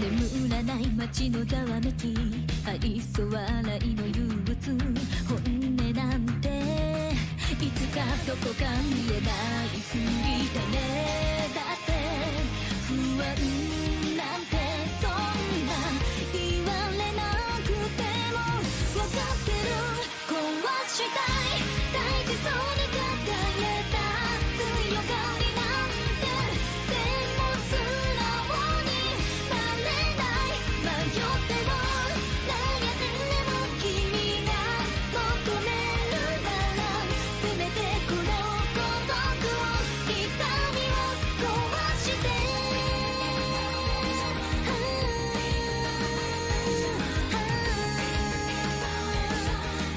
眠らない街のざわめき愛想笑いの憂鬱本音なんていつかどこか見えないふりだねだって不安なんてそんな言われなくてもわかってる壊したい大事そうに抱えた強がりなんてでも素直になれない迷っても悩んでも君が求めるならせめてこの孤独を痛みを壊して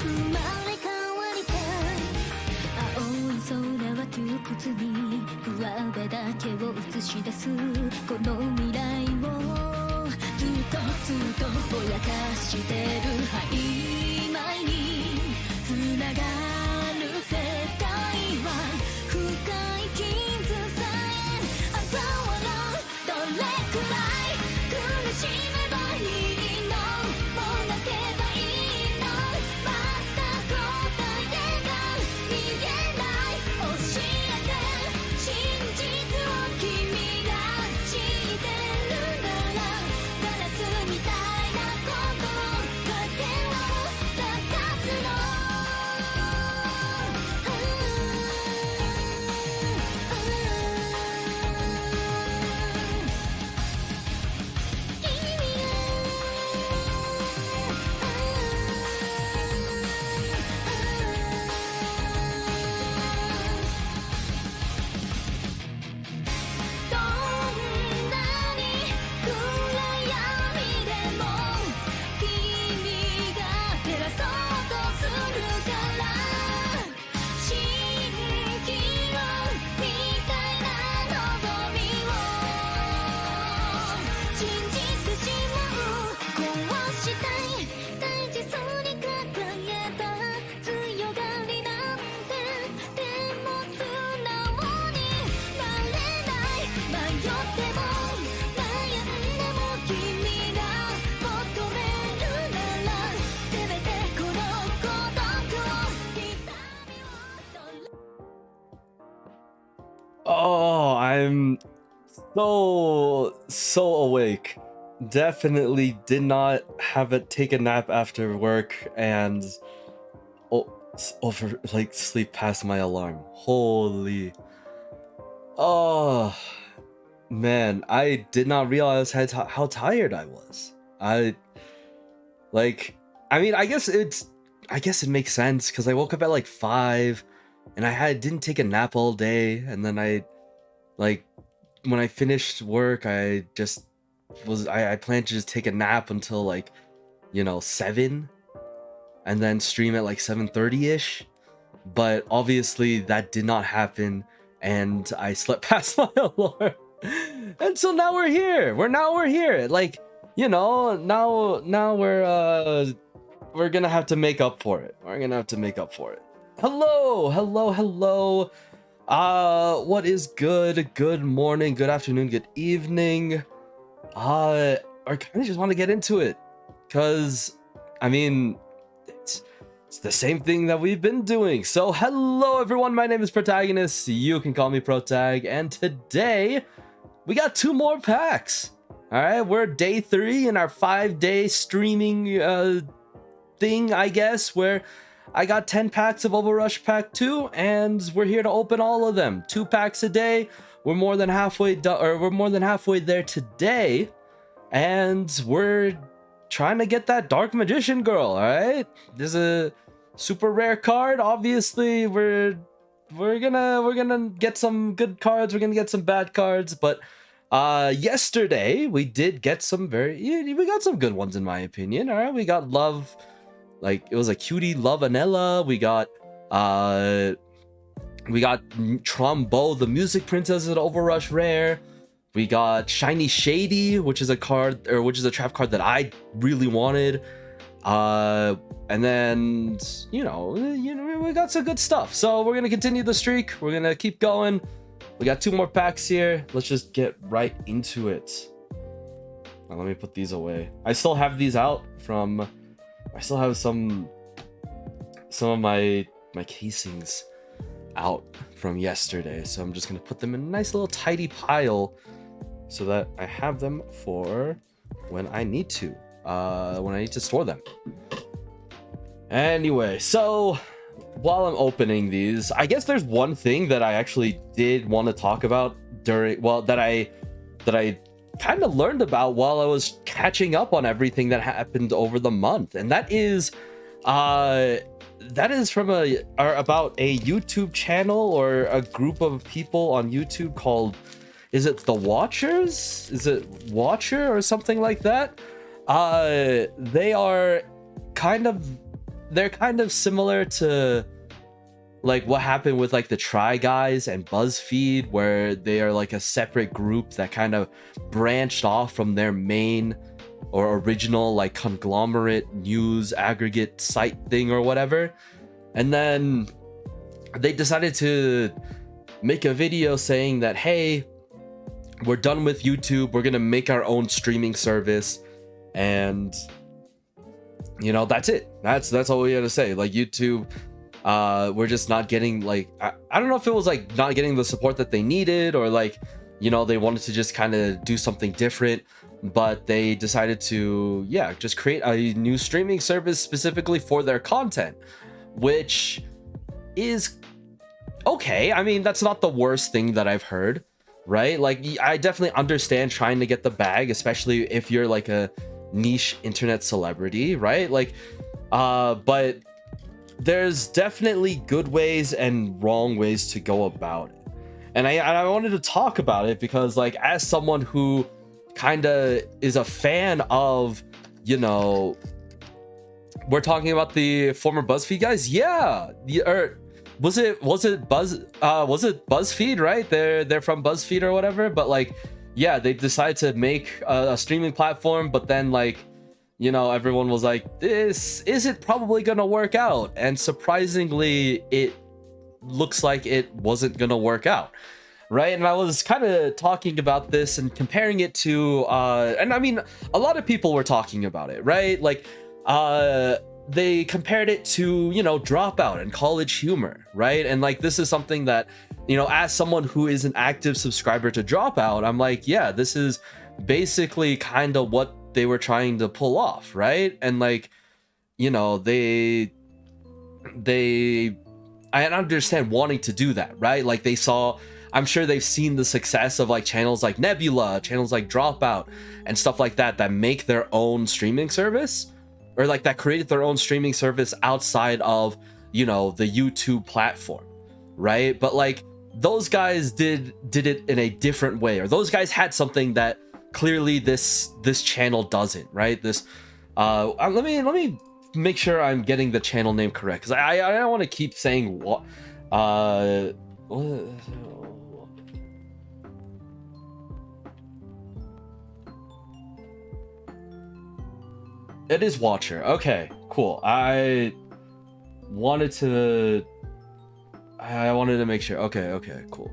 生まれ変わりたい青い空は窮屈に上辺だけを映し出すこの未来をずっとぼやかしてる曖昧に繋がる世界は深い傷さえ嘲笑うどれくらい苦しめばいいのもう泣けばいいのまた答えが見えない教えて真実を君が知ってるならガラスみたいなことをかけを探すのどんなに暗闇でも君が照らそうとするから蜃気楼みたいな望みを信じてしまう壊したい大事そうに抱えた強がりなんてでも素直になれない迷っても悩んでも君が求めるならせめてこの孤独を痛みを Oh, I'm so awake. Definitely did not take a nap after work and over like sleep past my alarm. Holy. Oh man, I did not realize how tired I was. I mean, I guess it makes sense because I woke up at like 5 and I didn't take a nap all day, and then when I finished work I planned to just take a nap until like 7 and then stream at like 7:30ish, but obviously that did not happen and I slept past my alarm. And so now we're here. We're here. Like, now we're gonna have to make up for it. Hello. What is good? Good morning, good afternoon, good evening. I kind of just want to get into it because, I mean, it's the same thing that we've been doing. So hello everyone, my name is Protagonist. You can call me Protag, and today we got 2 more packs. All right, we're day 3 in our 5-day streaming thing, I guess, where I got 10 packs of Overrush Pack 2, and we're here to open all of them. 2 packs a day. We're more than halfway there today, and we're trying to get that Dark Magician girl. All right, there's a super rare card. Obviously, we're gonna get some good cards. We're gonna get some bad cards, but yesterday we did get some we got some good ones in my opinion. All right, we got Love. Like, it was a cutie Love Anella. We got Trombo, the Music Princess, an Overrush rare. We got Shiny Shady, which is a trap card that I really wanted. And then, you know, we got some good stuff. So we're gonna continue the streak. We're gonna keep going. We got 2 more packs here. Let's just get right into it. Now, let me put these away. I still have these out from. I still have some of my casings out from yesterday. So I'm just gonna put them in a nice little tidy pile so that I have them for when I need to. When I need to store them. Anyway, so while I'm opening these, I guess there's one thing that I actually did want to talk about during, well, that I kind of learned about while I was catching up on everything that happened over the month, and that is from about a YouTube channel or a group of people on YouTube called, is it The Watchers? Is it Watcher or something like that? They're kind of similar to like what happened with like the Try Guys and BuzzFeed, where they are like a separate group that kind of branched off from their main or original like conglomerate news aggregate site thing or whatever. And then they decided to make a video saying that, hey, we're done with YouTube, we're gonna make our own streaming service. And you know, that's it. That's all we had to say. Like YouTube, we're just not getting like, I don't know if it was like not getting the support that they needed, or like, you know, they wanted to just kind of do something different, but they decided to, yeah, just create a new streaming service specifically for their content, which is okay. I mean, that's not the worst thing that I've heard, right? Like, I definitely understand trying to get the bag, especially if you're like a niche internet celebrity, right? Like, but there's definitely good ways and wrong ways to go about it. And I wanted to talk about it because, like, as someone who kind of is a fan of, you know, we're talking about the former BuzzFeed guys, yeah, or was it BuzzFeed, right? They're from BuzzFeed or whatever, but like, yeah, they decided to make a streaming platform, but then, like, you know, everyone was like, this isn't probably gonna work out, and surprisingly, it looks like it wasn't gonna work out, right? And I was kind of talking about this and comparing it to, and I mean, a lot of people were talking about it, right? Like, they compared it to, you know, Dropout and College Humor, right? And like, this is something that, you know, as someone who is an active subscriber to Dropout, I'm like, yeah, this is basically kind of what they were trying to pull off, right? And like, you know, I understand wanting to do that, right? Like, they saw, I'm sure they've seen the success of like channels like Nebula, channels like Dropout and stuff like that, that make their own streaming service, or like that created their own streaming service outside of, you know, the YouTube platform, right? But like, those guys did it in a different way, or those guys had something that clearly this channel doesn't, right? This let me make sure I'm getting the channel name correct, because I don't want to keep saying what it is Watcher. Okay, cool. I wanted to make sure. Okay, cool.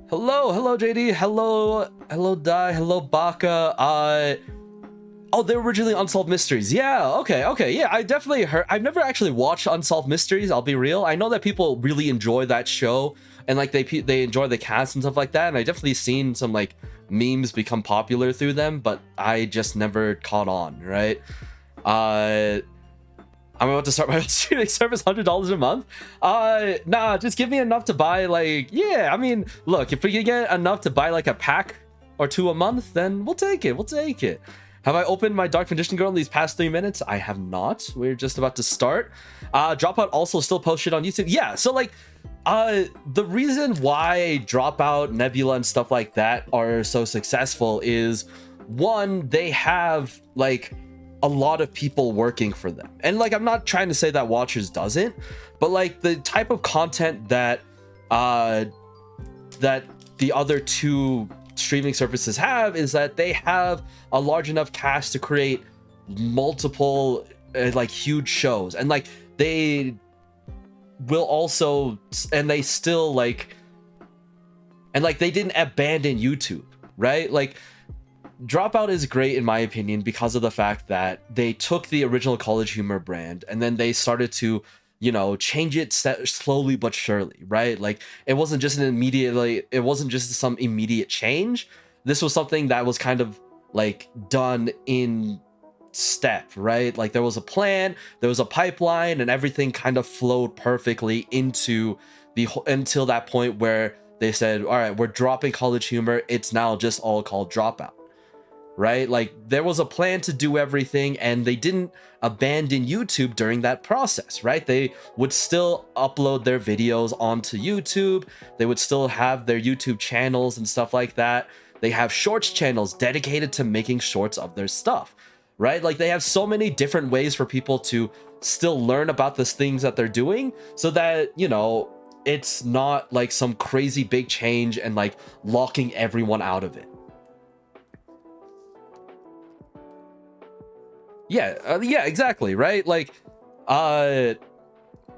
Hello JD, hello Dai, hello Baka. Oh, they're originally Unsolved Mysteries. Yeah, okay, yeah, I definitely heard. I've never actually watched Unsolved Mysteries, I'll be real. I know that people really enjoy that show, and like they enjoy the cast and stuff like that, and I definitely seen some like memes become popular through them, but I just never caught on, right? I'm about to start my own streaming service, $100 a month. Nah, just give me enough to buy, like, yeah, I mean, look, if we can get enough to buy like a pack or 2 a month, then we'll take it. Have I opened my Dark Condition Girl in these past 3 minutes? I have not. We're just about to start. Dropout also still posted on YouTube. Yeah, so like, the reason why Dropout, Nebula, and stuff like that are so successful is, one, they have like a lot of people working for them. And like, I'm not trying to say that Watchers doesn't, but like the type of content that that the other two streaming services have is that they have a large enough cast to create multiple like huge shows, and like they will also, and they still like, and like they didn't abandon YouTube, right? Like Dropout is great in my opinion because of the fact that they took the original College Humor brand and then they started to, you know, change it slowly but surely, right? Like it wasn't just some immediate change. This was something that was kind of like done in step, right? Like there was a plan, there was a pipeline, and everything kind of flowed perfectly into until that point where they said, all right, we're dropping College Humor, it's now just all called Dropout, right? Like there was a plan to do everything, and they didn't abandon YouTube during that process, right? They would still upload their videos onto YouTube, they would still have their YouTube channels and stuff like that. They have shorts channels dedicated to making shorts of their stuff, right? Like they have so many different ways for people to still learn about the things that they're doing, so that, you know, it's not like some crazy big change and like locking everyone out of it. Yeah, exactly, right? Like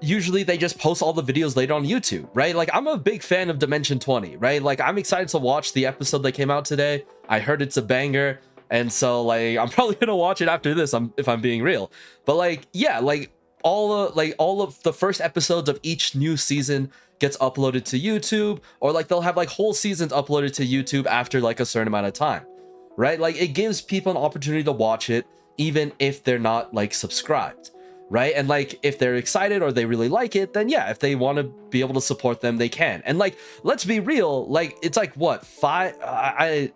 usually they just post all the videos later on YouTube, right? Like I'm a big fan of Dimension 20, right? Like I'm excited to watch the episode that came out today. I heard it's a banger, and so like I'm probably gonna watch it after this, if I'm being real. But like, yeah, like all of the first episodes of each new season gets uploaded to YouTube, or like they'll have like whole seasons uploaded to YouTube after like a certain amount of time, right? Like it gives people an opportunity to watch it even if they're not like subscribed, right? And like if they're excited or they really like it, then yeah, if they want to be able to support them, they can. And like, let's be real, like it's like what, I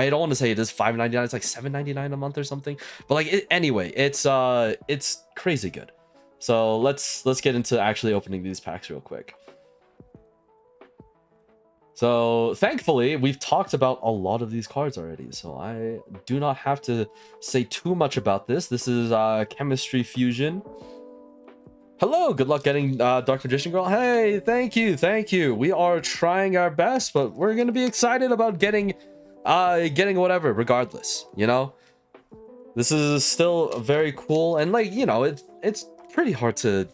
don't want to say it is $5.99, it's like $7.99 a month or something, but like anyway, it's crazy good. So let's get into actually opening these packs real quick. So thankfully we've talked about a lot of these cards already, so I do not have to say too much about this. This is Chemistry Fusion. Hello, good luck getting Dark Magician Girl. Hey, thank you. We are trying our best, but we're gonna be excited about getting whatever regardless, you know. This is still very cool, and like, you know, it's pretty hard to,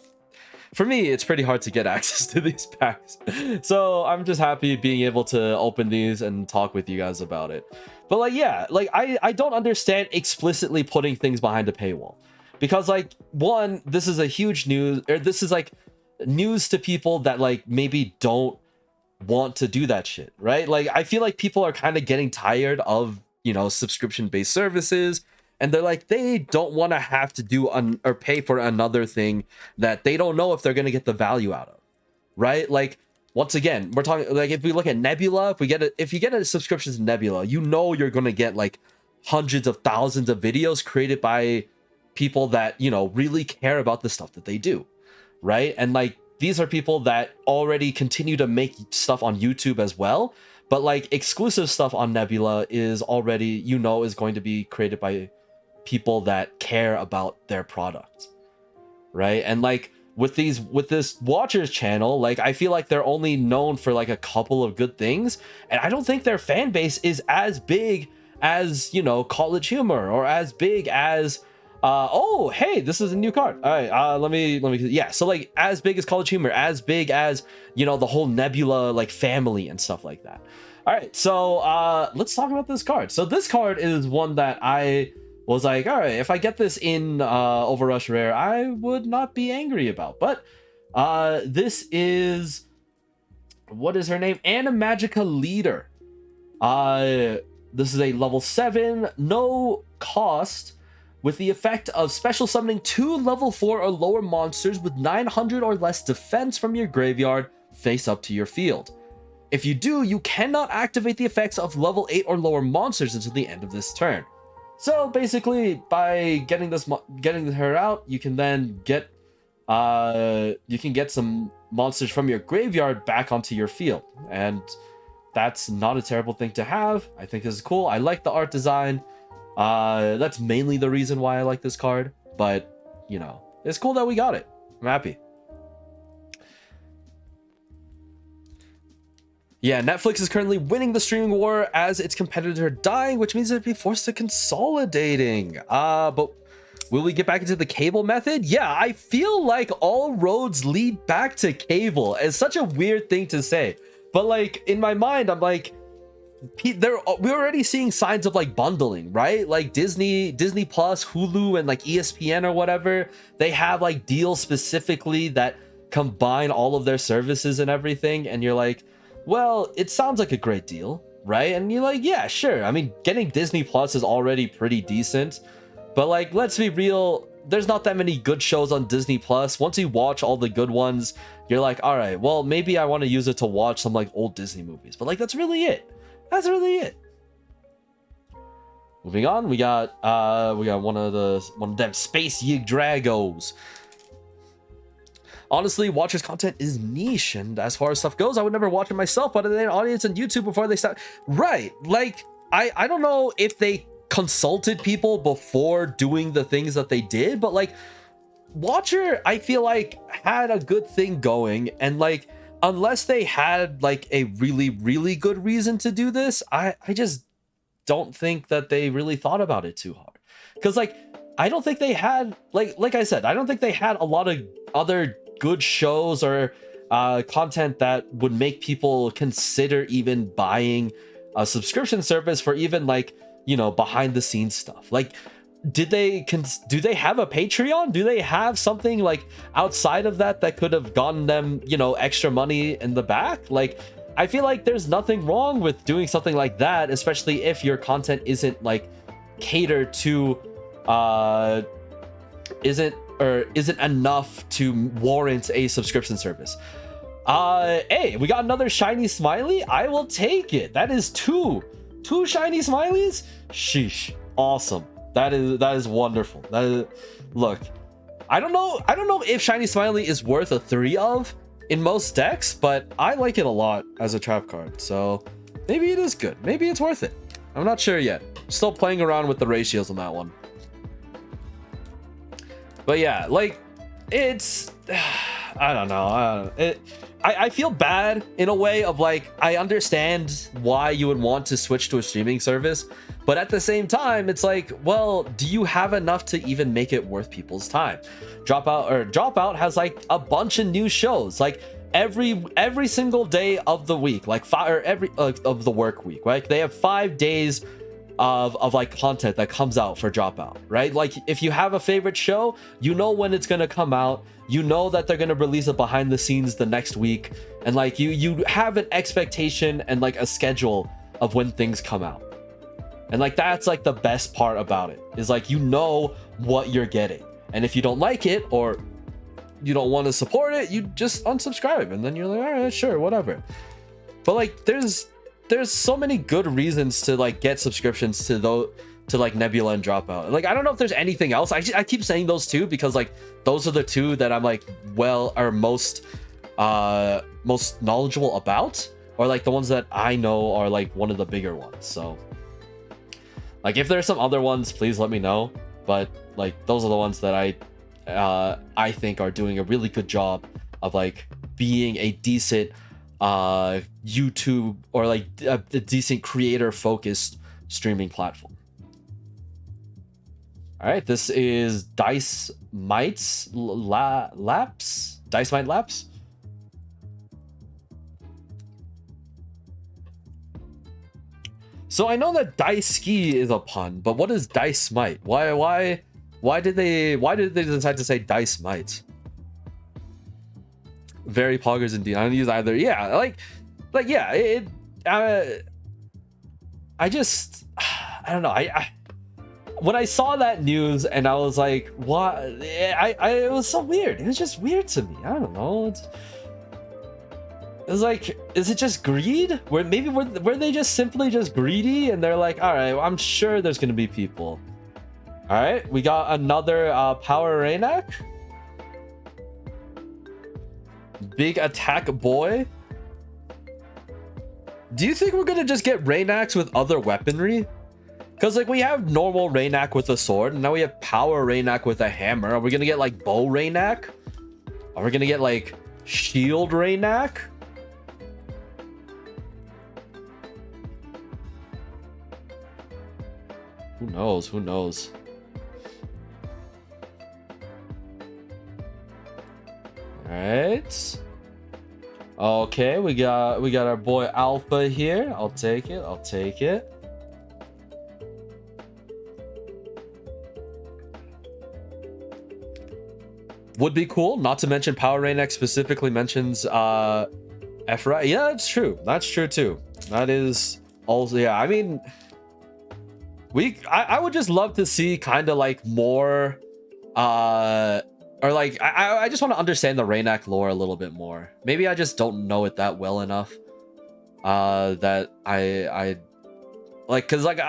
for me, it's pretty hard to get access to these packs. So I'm just happy being able to open these and talk with you guys about it. But like, yeah, like I don't understand explicitly putting things behind a paywall, because like, one, this is a huge news, or this is like news to people that like maybe don't want to do that shit, right? Like I feel like people are kind of getting tired of, you know, subscription-based services, and they're like, they don't want to have to do or pay for another thing that they don't know if they're going to get the value out of, right? Like once again, we're talking like, if we look at Nebula, if you get a subscription to Nebula, you know you're going to get like hundreds of thousands of videos created by people that, you know, really care about the stuff that they do, right? And like these are people that already continue to make stuff on YouTube as well, but like exclusive stuff on Nebula is already, you know, is going to be created by people that care about their product, right? And like with this Watchers channel, like I feel like they're only known for like a couple of good things, and I don't think their fan base is as big as, you know, College Humor, or as big as oh hey, this is a new card. All right, let me yeah, so like as big as College Humor, as big as, you know, the whole Nebula like family and stuff like that. All right, so let's talk about this card. So this card is one that I was like, all right, if I get this in Overrush Rare, I would not be angry about. But this is, what is her name? Animagica Leader. This is a level 7, no cost, with the effect of special summoning 2 level 4 or lower monsters with 900 or less defense from your graveyard face up to your field. If you do, you cannot activate the effects of level 8 or lower monsters until the end of this turn. So basically, by getting her out, you can then get some monsters from your graveyard back onto your field, and that's not a terrible thing to have. I think this is cool. I like the art design. That's mainly the reason why I like this card, but you know, it's cool that we got it. I'm happy. Yeah, Netflix is currently winning the streaming war as its competitor dying, which means it'd be forced to consolidating. But will we get back into the cable method? Yeah, I feel like all roads lead back to cable. It's such a weird thing to say, but like in my mind, I'm like, we're already seeing signs of like bundling, right? Like Disney Plus, Hulu, and like ESPN or whatever, they have like deals specifically that combine all of their services and everything, and you're like, well, it sounds like a great deal, right? And you're like, yeah, sure. I mean, getting Disney Plus is already pretty decent, but like, let's be real, there's not that many good shows on Disney Plus. Once you watch all the good ones, you're like, all right, well, maybe I want to use it to watch some like old Disney movies, but like, that's really it. That's really it. Moving on, we got one of them space Yugiohs. Honestly, Watcher's content is niche, and as far as stuff goes, I would never watch it myself, but they had an audience on YouTube before they start. Right, like, I don't know if they consulted people before doing the things that they did, but like, Watcher, I feel like, had a good thing going, and like, unless they had like a really, really good reason to do this, I just don't think that they really thought about it too hard. Because like, I don't think they had, like I said, I don't think they had a lot of other good shows or content that would make people consider even buying a subscription service for even like, you know, behind the scenes stuff. Like, do they have a Patreon? Do they have something like outside of that that could have gotten them, you know, extra money in the back? Like, I feel like there's nothing wrong with doing something like that, especially if your content isn't like catered to isn't enough to warrant a subscription service. Hey, we got another shiny smiley. I will take it. That is two shiny smileys. Sheesh, awesome. That is wonderful. That is, look, I don't know if shiny smiley is worth a 3 of in most decks, but I like it a lot as a trap card, so maybe it is good. Maybe it's worth it. I'm not sure yet. Still playing around with the ratios on that one. But yeah, like, it's, I don't know. I feel bad in a way of like, I understand why you would want to switch to a streaming service, but at the same time, it's like, well, do you have enough to even make it worth people's time? Dropout has like a bunch of new shows, like every single day of the week, like every of the work week, right? They have 5 days of like content that comes out for Dropout, right? Like, if you have a favorite show, you know when it's gonna come out, you know that they're gonna release it behind the scenes the next week, and like you have an expectation and like a schedule of when things come out. And like, that's like the best part about it, is like, you know what you're getting, and if you don't like it or you don't want to support it, you just unsubscribe, and then you're like, all right, sure, whatever. But like, there's so many good reasons to like get subscriptions to like Nebula and Dropout. Like, I don't know if there's anything else. I keep saying those two because like, those are the two that I'm like, well, are most knowledgeable about, or like the ones that I know are like one of the bigger ones. So like, if there's some other ones, please let me know. But like, those are the ones that I think are doing a really good job of like being a decent YouTube or like a decent creator focused streaming platform. All right, this is Dice Mites Laps. Dice Mite Laps. So I know that Dice Ski is a pun, but what is Dice Mite? Why did they decide to say Dice Mite? Very poggers indeed. I don't use either. Yeah, like yeah. I don't know. When I saw that news and I was like, what? It was so weird. It was just weird to me. I don't know. It was like, is it just greed? Were they just simply just greedy? And they're like, all right, well, I'm sure there's gonna be people. All right, we got another Power Raynak. Big attack boy. Do you think we're gonna just get Raynaks with other weaponry? Because like, we have normal Raynak with a sword, and now we have Power Raynak with a hammer. Are we gonna get like Bow Raynak? Are we gonna get like Shield Raynak? Who knows? Who knows? All right. Okay, we got our boy Alpha here. I'll take it. I'll take it. Would be cool. Not to mention Power Rain specifically mentions Ephra. Yeah, it's true. That's true too. That is also, yeah. I mean, I would just love to see kind of like more or like I just want to understand the Raynak lore a little bit more. Maybe I just don't know it that well enough. That I like, cause like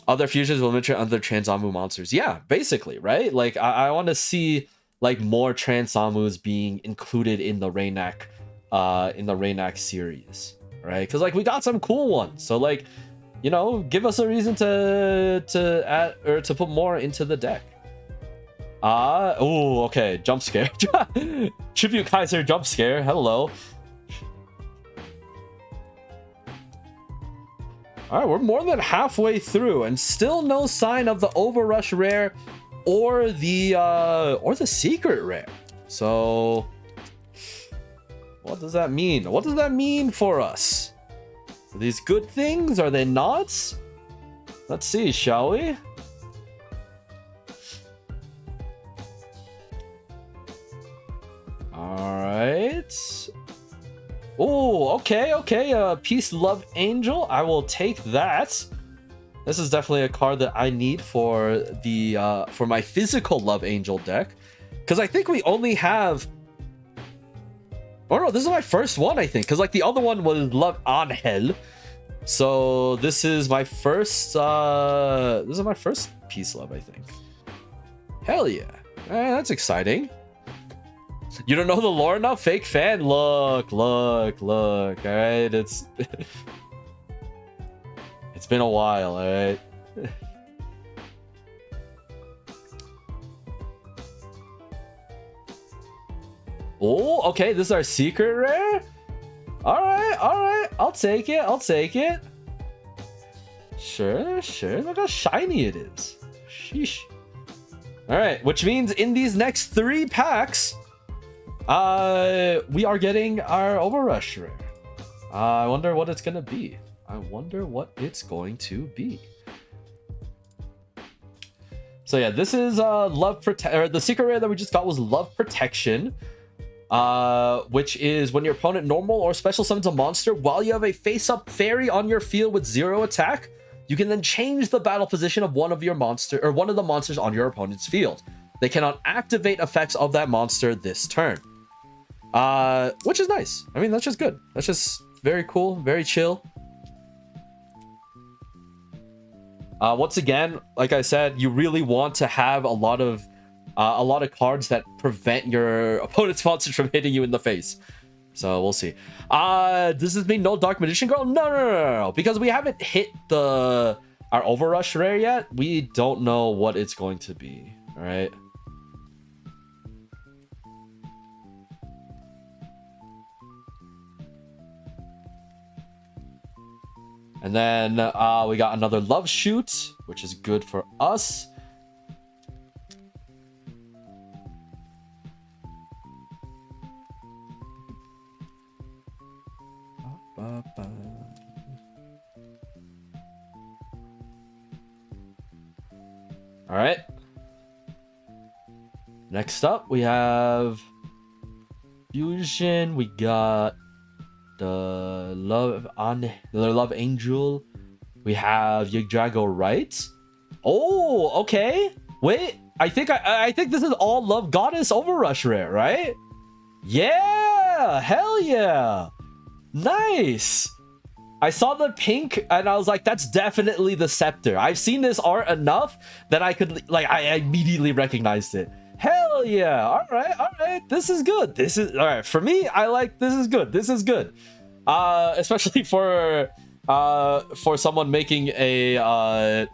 other fusions will mention other Transamu monsters. Yeah, basically, right? Like I want to see like more Transamus being included in the Raynak series, right? Because like we got some cool ones, so like, you know, give us a reason to add or to put more into the deck. Oh, okay, jump scare. Tribute Kaiser jump scare. Hello. All right, we're more than halfway through and still no sign of the Overrush rare or the secret rare. So what does that mean? What does that mean for us? Are these good things? Are they not? Let's see, shall we? All right. Oh, okay. Peace, Love, Angel. I will take that. This is definitely a card that I need for the for my physical Love Angel deck, because I think we only have. Oh no, this is my first one, I think, because like the other one was Love Angel. So this is my first Peace Love, I think. Hell yeah. That's exciting. You don't know the lore enough? Fake fan? Look. Alright, it's it's been a while, alright. Oh, okay, this is our secret rare? Alright. I'll take it. Sure. Look how shiny it is. Sheesh. Alright, which means in these next 3 packs, we are getting our Overrush rare. I wonder what it's gonna be. So yeah, this is the secret rare that we just got was Love Protection, which is when your opponent normal or special summons a monster while you have a face-up fairy on your field with 0 attack, you can then change the battle position of one of the monsters on your opponent's field. They cannot activate effects of that monster this turn. Which is nice. I mean, that's just good. That's just very cool, very chill. Once again, like I said, you really want to have a lot of cards that prevent your opponent's monsters from hitting you in the face. So we'll see. Does this mean no Dark Magician Girl? No. Because we haven't hit our Overrush rare yet. We don't know what it's going to be. All right. And then we got another Love Shoot, which is good for us. All right. Next up, we have Fusion. We got the Love Angel. We have Yugioh, right? Oh, okay. Wait, I think this is all Love Goddess Overrush rare, right? Yeah, hell yeah. Nice. I saw the pink and I was like, that's definitely the Scepter. I've seen this art enough that I could, like, I immediately recognized it. Hell yeah. All right. This is good. All right. For me, I like, this is good. Especially for someone making a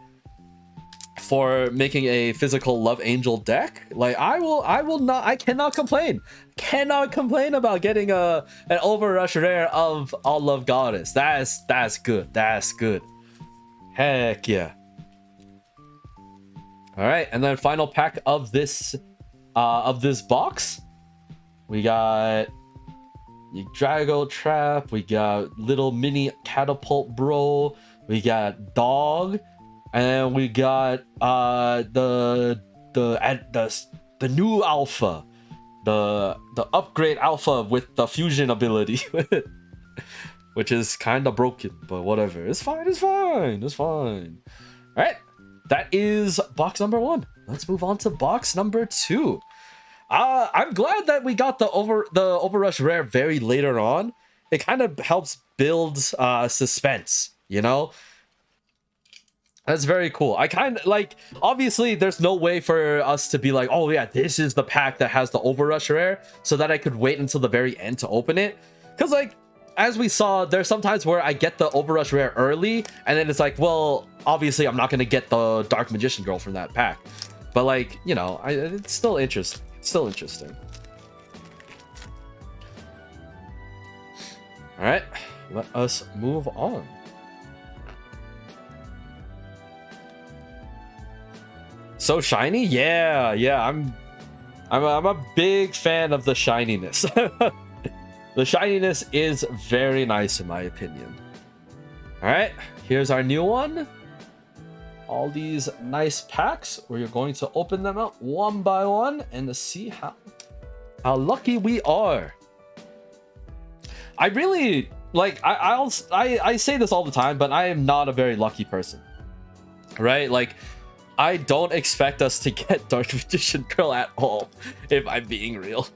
physical Love Angel deck. Like, I cannot complain. cannot complain about getting an overrush rare of All Love Goddess. That's good. That's good. Heck yeah. All right, and then final pack of this box. We got Yugioh Trap. We got little mini catapult bro. We got dog, and then we got the new alpha, the upgrade alpha with the fusion ability, which is kind of broken, but whatever. It's fine. It's fine. It's fine. All right, that is box number 1. Let's move on to box number 2. I'm glad that we got the overrush rare very later on. It kind of helps build suspense, you know. That's very cool. I kind of like, obviously there's no way for us to be like, oh yeah, this is the pack that has the overrush rare, so that I could wait until the very end to open it. Because like, as we saw, there's sometimes where I get the overrush rare early, and then it's like, well, obviously I'm not going to get the Dark Magician Girl from that pack. But like, you know, it's still interesting. Still interesting. All right, let us move on. So shiny? Yeah, I'm a big fan of the shininess. The shininess is very nice in my opinion. All right, here's our new one. All these nice packs. We're going to open them up one by one and to see how lucky we are. I really like. I say this all the time, but I am not a very lucky person, right? Like, I don't expect us to get Dark Magician Girl at all, if I'm being real.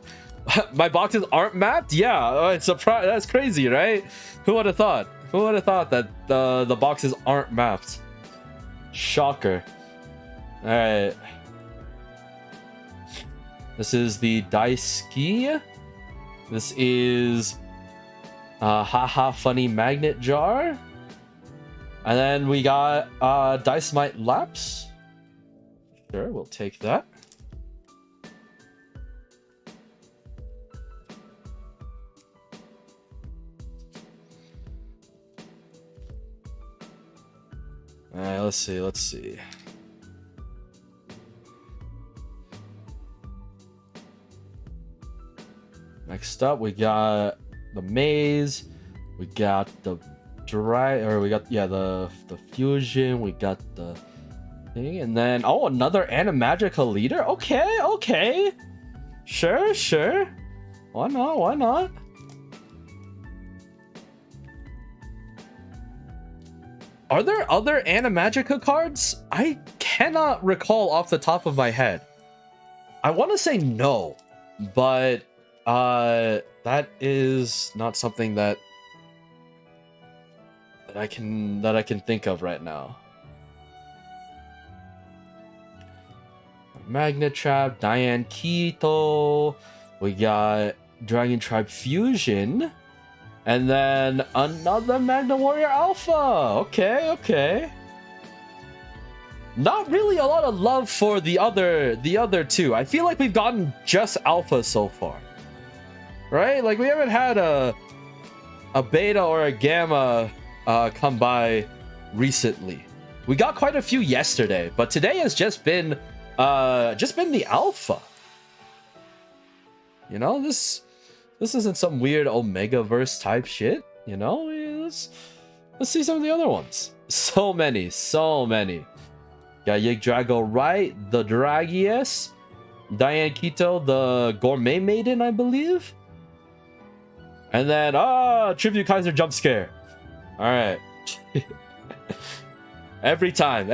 My boxes aren't mapped? Yeah, it's that's crazy, right? Who would have thought? Who would have thought that the boxes aren't mapped? Shocker. All right. This is the Daisuke. This is Haha Funny Magnet Jar. And then we got Dicemite Lapse. Sure, we'll take that. All right, let's see. Next up, we got the maze. We got the the fusion. We got the thing, and then another Animagica leader. Okay. Sure. Why not? Are there other Animagica cards? I cannot recall off the top of my head. I want to say no, but that is not something that I can think of right now. Magnet Trap, Diane Keto. We got Dragon Tribe Fusion. And then another Magna Warrior Alpha. Okay. Not really a lot of love for the other two. I feel like we've gotten just Alpha so far. Right? Like, we haven't had a Beta or a Gamma come by recently. We got quite a few yesterday, but today has just been the Alpha. You know, this isn't some weird Omega-verse type shit, you know? Let's see some of the other ones. So many. Got Yggdrago Right, the Dragius, Diane Keto, the Gourmet Maiden, I believe. And then, Tribute Kaiser Jump Scare. Alright. Every time.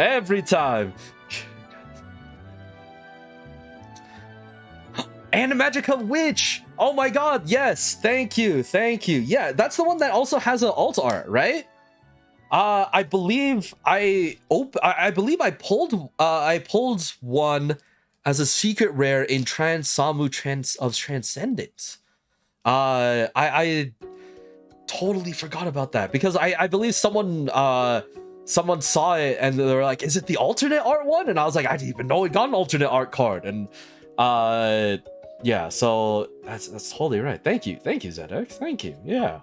Animagica Witch! Oh my god, yes! Thank you. Yeah, that's the one that also has an alt art, right? I believe I pulled one as a secret rare in Samu of Transcendence. I totally forgot about that because I believe someone saw it and they were like, "Is it the alternate art one?" And I was like, "I didn't even know it got an alternate art card." And Yeah, so that's totally right. Thank you, ZX. Thank you. Yeah.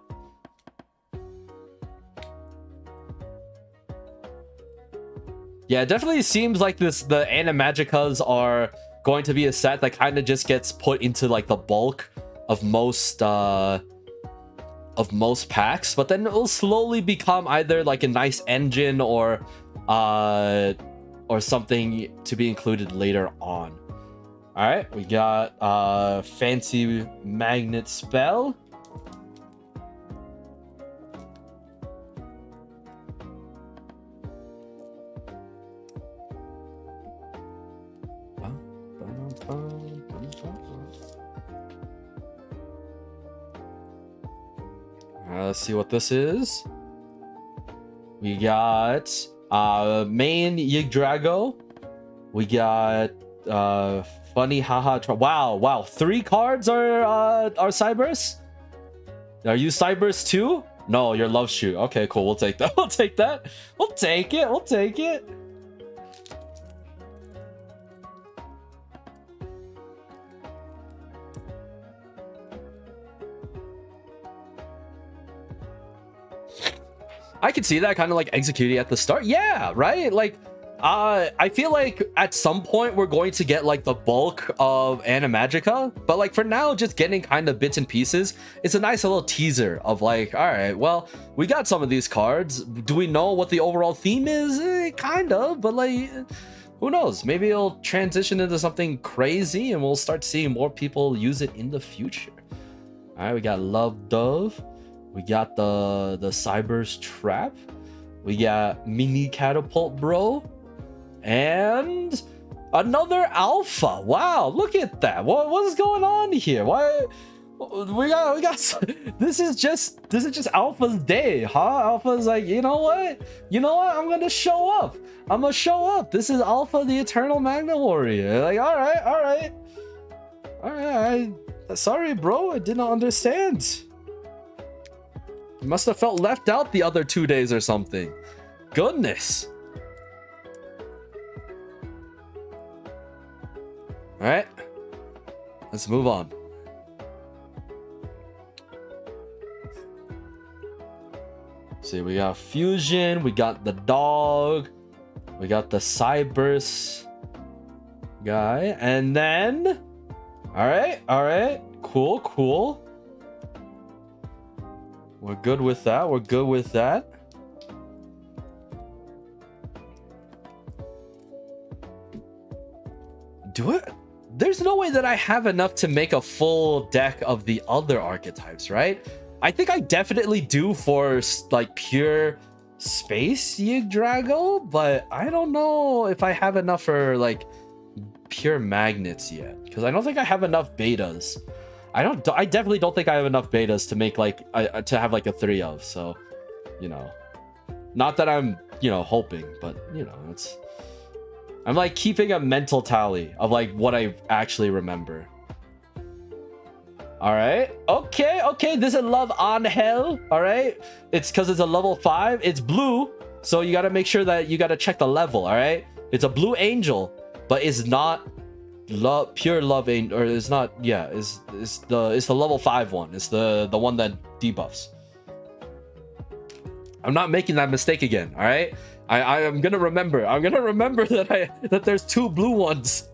Yeah, it definitely seems like the Animagicas are going to be a set that kind of just gets put into like the bulk of most packs, but then it will slowly become either like a nice engine or something to be included later on. All right, we got fancy magnet spell. Let's see what this is. We got main Yugioh. We got funny haha. Wow. 3 cards are Cybers. Are you Cybers too? No, you're Love Shoot. Okay, cool. We'll take that. We'll take that. We'll take it. We'll take it. I can see that kind of like executing at the start. Yeah, right? Like, I feel like at some point we're going to get like the bulk of Animagica, but like for now, just getting kind of bits and pieces. It's a nice little teaser of like, all right, well, we got some of these cards. Do we know what the overall theme is? Kind of, but like, who knows? Maybe it'll transition into something crazy and we'll start seeing more people use it in the future. All right, we got Love Dove. We got the Cybers Trap. We got Mini Catapult Bro. And another Alpha. Wow, look at that. What is going on here? Why we got this is just Alpha's day, huh? Alpha's like, you know what? I'm gonna show up. I'm gonna show up. This is Alpha the Eternal Magna Warrior. Like, all right. Sorry, bro, I did not understand. You must have felt left out the other 2 days or something. Goodness. All right, let's move on. See, we got Fusion, we got the dog, we got the Cybers guy, and then, all right, cool. We're good with that. Do it? There's no way that I have enough to make a full deck of the other archetypes, right? I think I definitely do for like pure space Yggdrasil, but I don't know if I have enough for like pure magnets yet, because I don't think I have enough betas. I definitely don't think I have enough betas to make like to have like a 3 of. So, not that I'm hoping, but it's. I'm like keeping a mental tally of like what I actually remember. All right, okay. This is Love on Hell. All right, it's because it's a level 5. It's blue, so you got to make sure that you got to check the level. All right, it's a blue angel, but it's not pure love angel, or it's not. Yeah, it's the level 5 one. It's the one that debuffs. I'm not making that mistake again. All right, I am gonna remember. I'm gonna remember that there's 2 blue ones.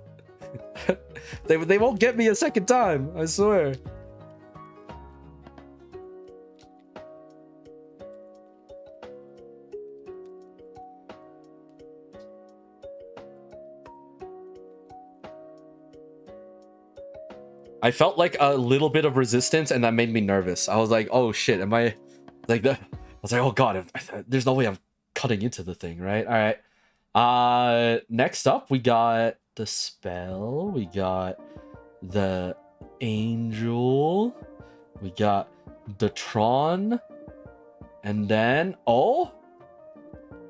they won't get me a second time. I swear. I felt like a little bit of resistance, and that made me nervous. I was like, "Oh shit, am I like that?" I was like, "Oh god, there's no way I'm cutting into the thing, right?" All right. Next up, we got the spell. We got the angel. We got the Tron, and then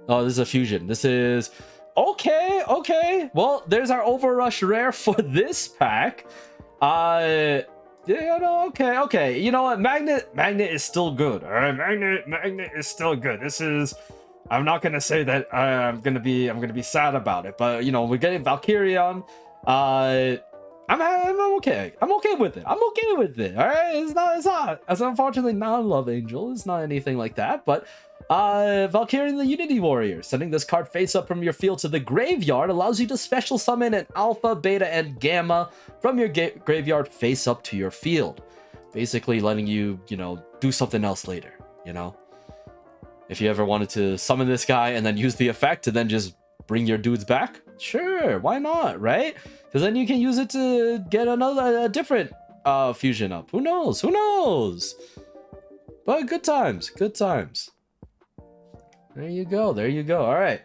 this is a fusion. This is okay. Well, there's our Overrush rare for this pack. Okay. You know what? Magnet is still good. All right, Magnet is still good. This is. I'm not gonna say that I'm gonna be sad about it, but we're getting Valkyrion. I'm okay. I'm okay with it. I'm okay with it. All right. It's unfortunately not a love angel. It's not anything like that. But Valkyrian the Unity Warrior. Sending this card face up from your field to the graveyard allows you to special summon an alpha, beta, and gamma from your graveyard face up to your field. Basically letting you, do something else later, If you ever wanted to summon this guy and then use the effect and then just bring your dudes back, sure, why not, right? Because then you can use it to get a different fusion up. Who knows? Who knows? But good times, good times. There you go, there you go. All right.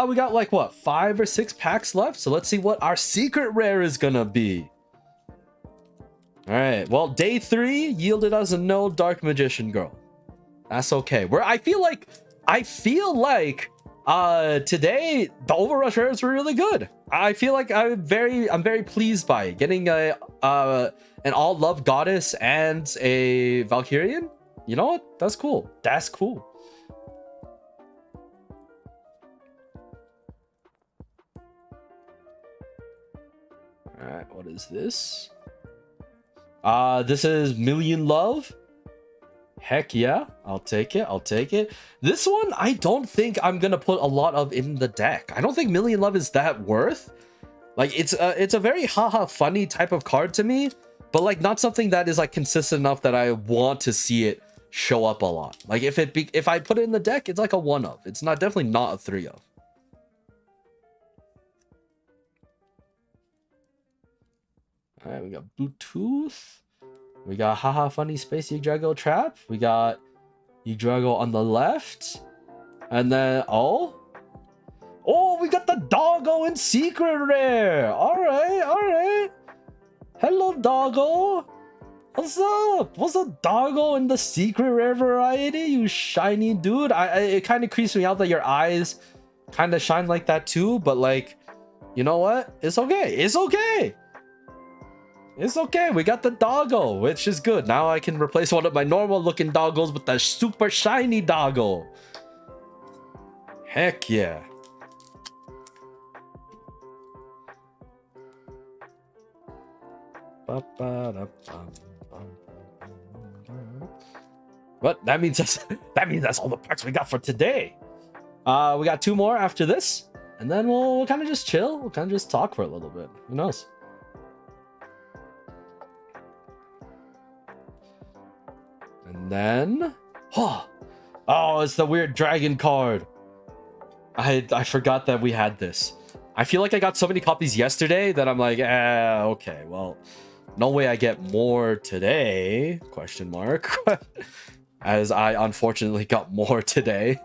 We got like, what, 5 or 6 packs left? So let's see what our secret rare is gonna be. All right, well, day 3 yielded us a no Dark Magician Girl. That's okay. I feel like today the Overrush rares were really good. I feel like I'm very pleased by it. Getting an all love goddess and a Valkyrian. You know what? That's cool. That's cool. All right, what is this? This is Million Love. Heck yeah, I'll take it. I'll take it. This one, I don't think I'm gonna put a lot of in the deck. I don't think Million Love is that worth. Like, it's a very haha funny type of card to me, but like not something that is like consistent enough that I want to see it show up a lot. Like if I put it in the deck, it's like a 1 of. It's definitely not a 3 of. All right, we got Bluetooth. We got haha funny space Yugioh trap. We got Yugioh on the left. And then we got the doggo in secret rare. All right. Hello, doggo. What's up? What's a doggo in the secret rare variety, you shiny dude? It kind of creeps me out that your eyes kind of shine like that too, but like, you know what? It's okay. It's okay. It's okay, we got the doggo, which is good. Now I can replace one of my normal looking doggos with the super shiny doggo. Heck yeah. But that means that's all the packs we got for today. We got 2 more after this, and then we'll kind of just chill. We'll kind of just talk for a little bit. Who knows? And then, oh, it's the weird dragon card. I forgot that we had this. I feel like I got so many copies yesterday that I'm like, okay, well, no way I get more today, question mark. As I unfortunately got more today.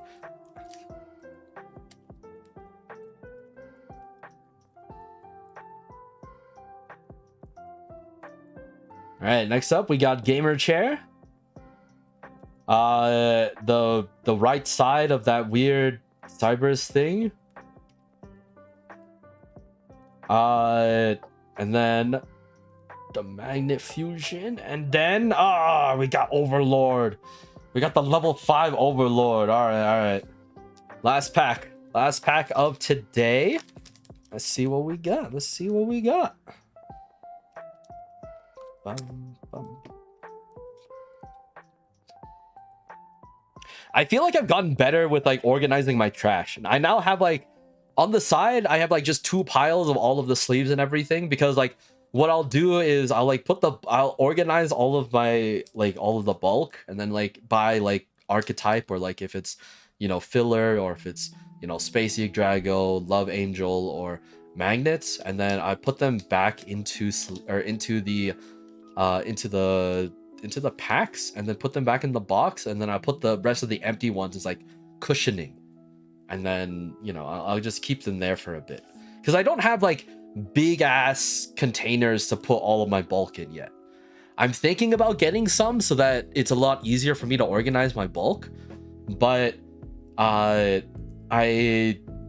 All right, next up we got Gamer Chair. The right side of that weird Cybers thing. And then the Magnet Fusion, and then we got Overlord. We got the level 5 Overlord. All right. Last pack of today. Let's see what we got. I feel like I've gotten better with like organizing my trash. And I now have like on the side, I have like just 2 piles of all of the sleeves and everything, because like what I'll do is I'll organize all of my all of the bulk, and then like by like archetype, or like if it's filler, or if it's Space Yggdrago, Love Angel, or magnets, and then I put them back into the packs, and then put them back in the box, and then I put the rest of the empty ones as like cushioning, and then I'll just keep them there for a bit, because I don't have like big ass containers to put all of my bulk in yet. I'm thinking about getting some so that it's a lot easier for me to organize my bulk, but I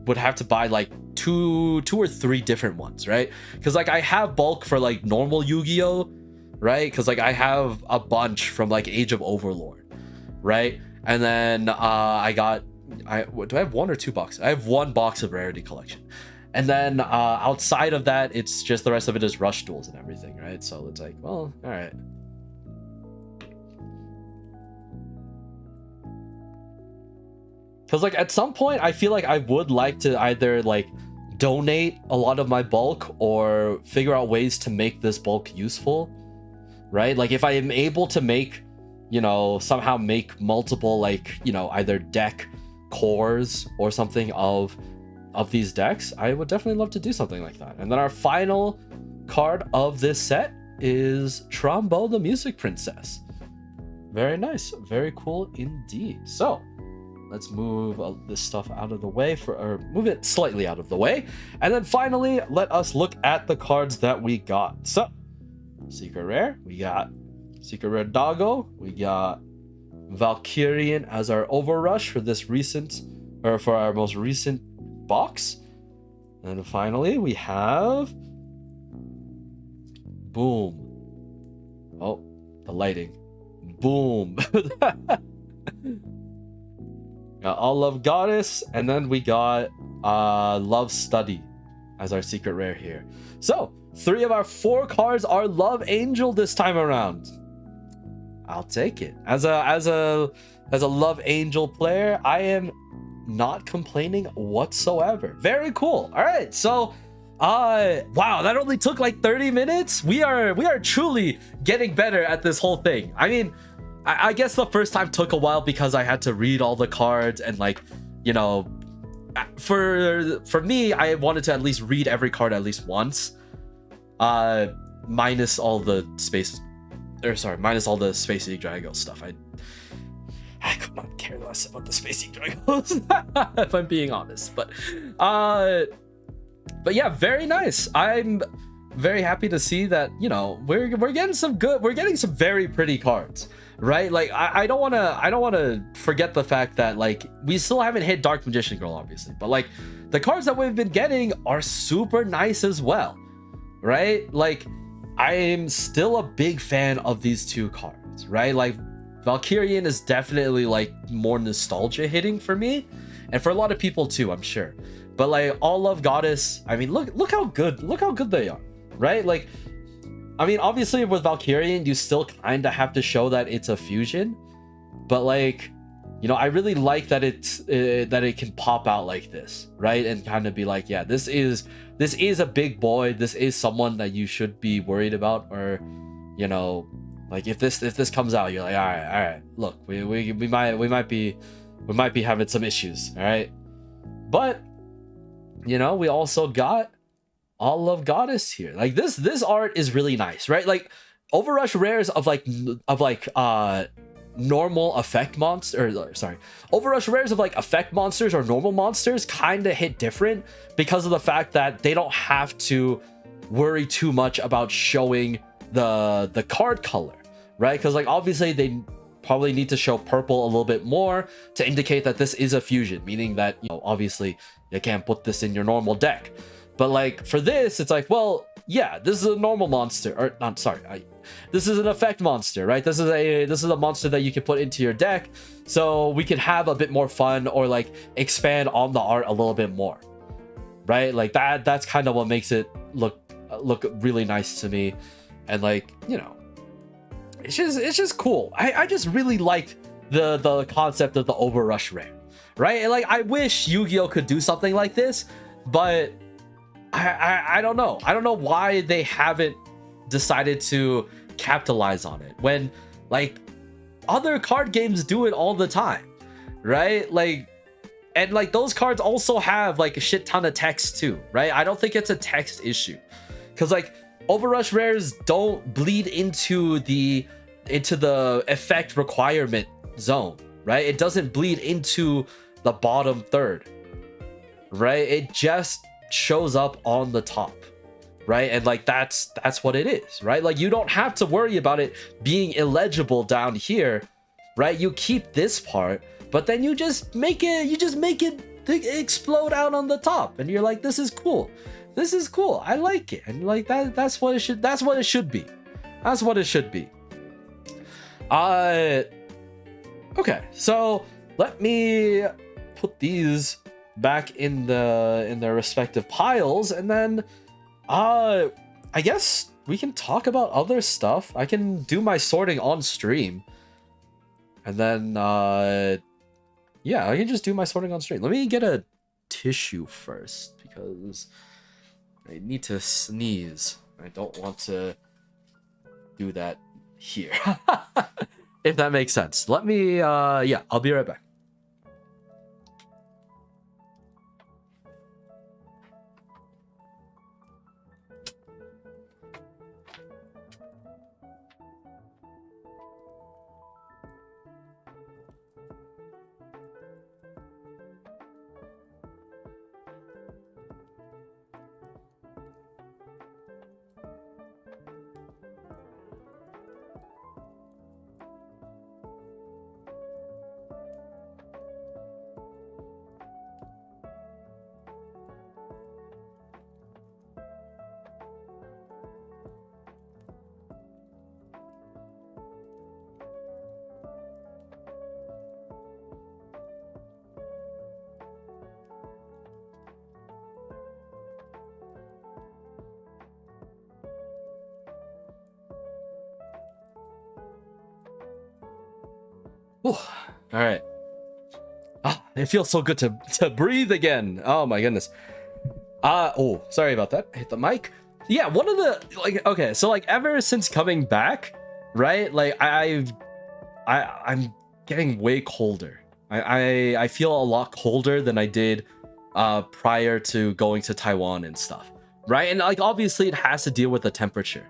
would have to buy like two or three different ones, right? Because like I have bulk for like normal Yu-Gi-Oh, right? Because like I have a bunch from like Age of Overlord, right? And then do I have 1 or 2 boxes? I have 1 box of Rarity Collection, And then outside of that, it's just the rest of it is rush duels and everything, right? So it's like, well, all right. Because like at some point, I feel like I would like to either like donate a lot of my bulk or figure out ways to make this bulk useful, right? Like if I am able to make, you know, somehow make multiple like, you know, either deck cores or something of these decks, I would definitely love to do something like that. And then our final card of this set is Trombo the Music Princess. Very nice, very cool indeed. So let's move this stuff out of the way or move it slightly out of the way. And then finally, let us look at the cards that we got. So Secret Rare, we got Secret Rare Doggo, we got Valkyrian as our Overrush for this recent, or for our most recent box. And finally, we have Boom. Oh, the lighting. Boom. Got All Love Goddess, and then we got Love Study as our secret rare here. So 3 of our 4 cards are Love Angel this time around. I'll take it. As a Love Angel player, I am not complaining whatsoever. Very cool. All right, so wow, that only took like 30 minutes. We are truly getting better at this whole thing. I mean, I guess the first time took a while because I had to read all the cards and like, you know, for me, I wanted to at least read every card at least once, minus all the minus all the Space Ink Dragos stuff. I could not care less about the Space Ink Dragos, if I'm being honest. But yeah, very nice. I'm very happy to see that, you know, we're getting some very pretty cards, right? Like I don't want to forget the fact that like we still haven't hit Dark Magician Girl, obviously, but like the cards that we've been getting are super nice as well, right? Like I'm still a big fan of these 2 cards, right? Like Valkyrian is definitely like more nostalgia hitting for me, and for a lot of people too, I'm sure. But like All Love Goddess, I mean, look how good they are, right? Like, I mean, obviously with Valkyrian, you still kind of have to show that it's a fusion, but like, you know, I really like that it can pop out like this, right? And kind of be like, yeah, this is a big boy. This is someone that you should be worried about, or, you know, like if this comes out, you're like, all right, look, we might be having some issues, all right? But you know, we also got All Love Goddess here. Like this art is really nice, right? Like Overrush rares of normal effect Overrush rares of like effect monsters or normal monsters kind of hit different because of the fact that they don't have to worry too much about showing the card color, right? Because like obviously they probably need to show purple a little bit more to indicate that this is a fusion, meaning that, you know, obviously you can't put this in your normal deck. But like for this, it's like, well, yeah, this is a normal monster, or not, sorry, this is an effect monster, right? This is a monster that you can put into your deck, so we can have a bit more fun or like expand on the art a little bit more, right? Like that's kind of what makes it look really nice to me. And like, you know, it's just cool. I just really like the concept of the Overrush rare, right? And like I wish Yu-Gi-Oh could do something like this, but I don't know. I don't know why they haven't decided to capitalize on it when like other card games do it all the time, right? Like, and like those cards also have like a shit ton of text too, right? I don't think it's a text issue, because like Overrush rares don't bleed into the effect requirement zone, right? It doesn't bleed into the bottom third, right? It just shows up on the top, right? And like that's what it is, right? Like you don't have to worry about it being illegible down here, right? You keep this part, but then you just make it explode out on the top, and you're like, this is cool, I like it. And like that's what it should be. Okay, so let me put these back in their respective piles, and then I guess we can talk about other stuff. I can do my sorting on stream, and then yeah, I can just do my sorting on stream. Let me get a tissue first because I need to sneeze. I don't want to do that here. If that makes sense. Let me yeah, I'll be right back. Whew. All right. Ah, it feels so good to breathe again. Oh my goodness. Oh, sorry about that. I hit the mic. Yeah, one of the like okay, so like ever since coming back, right? Like I'm getting way colder. I feel a lot colder than I did prior to going to Taiwan and stuff. Right? And like obviously it has to deal with the temperature.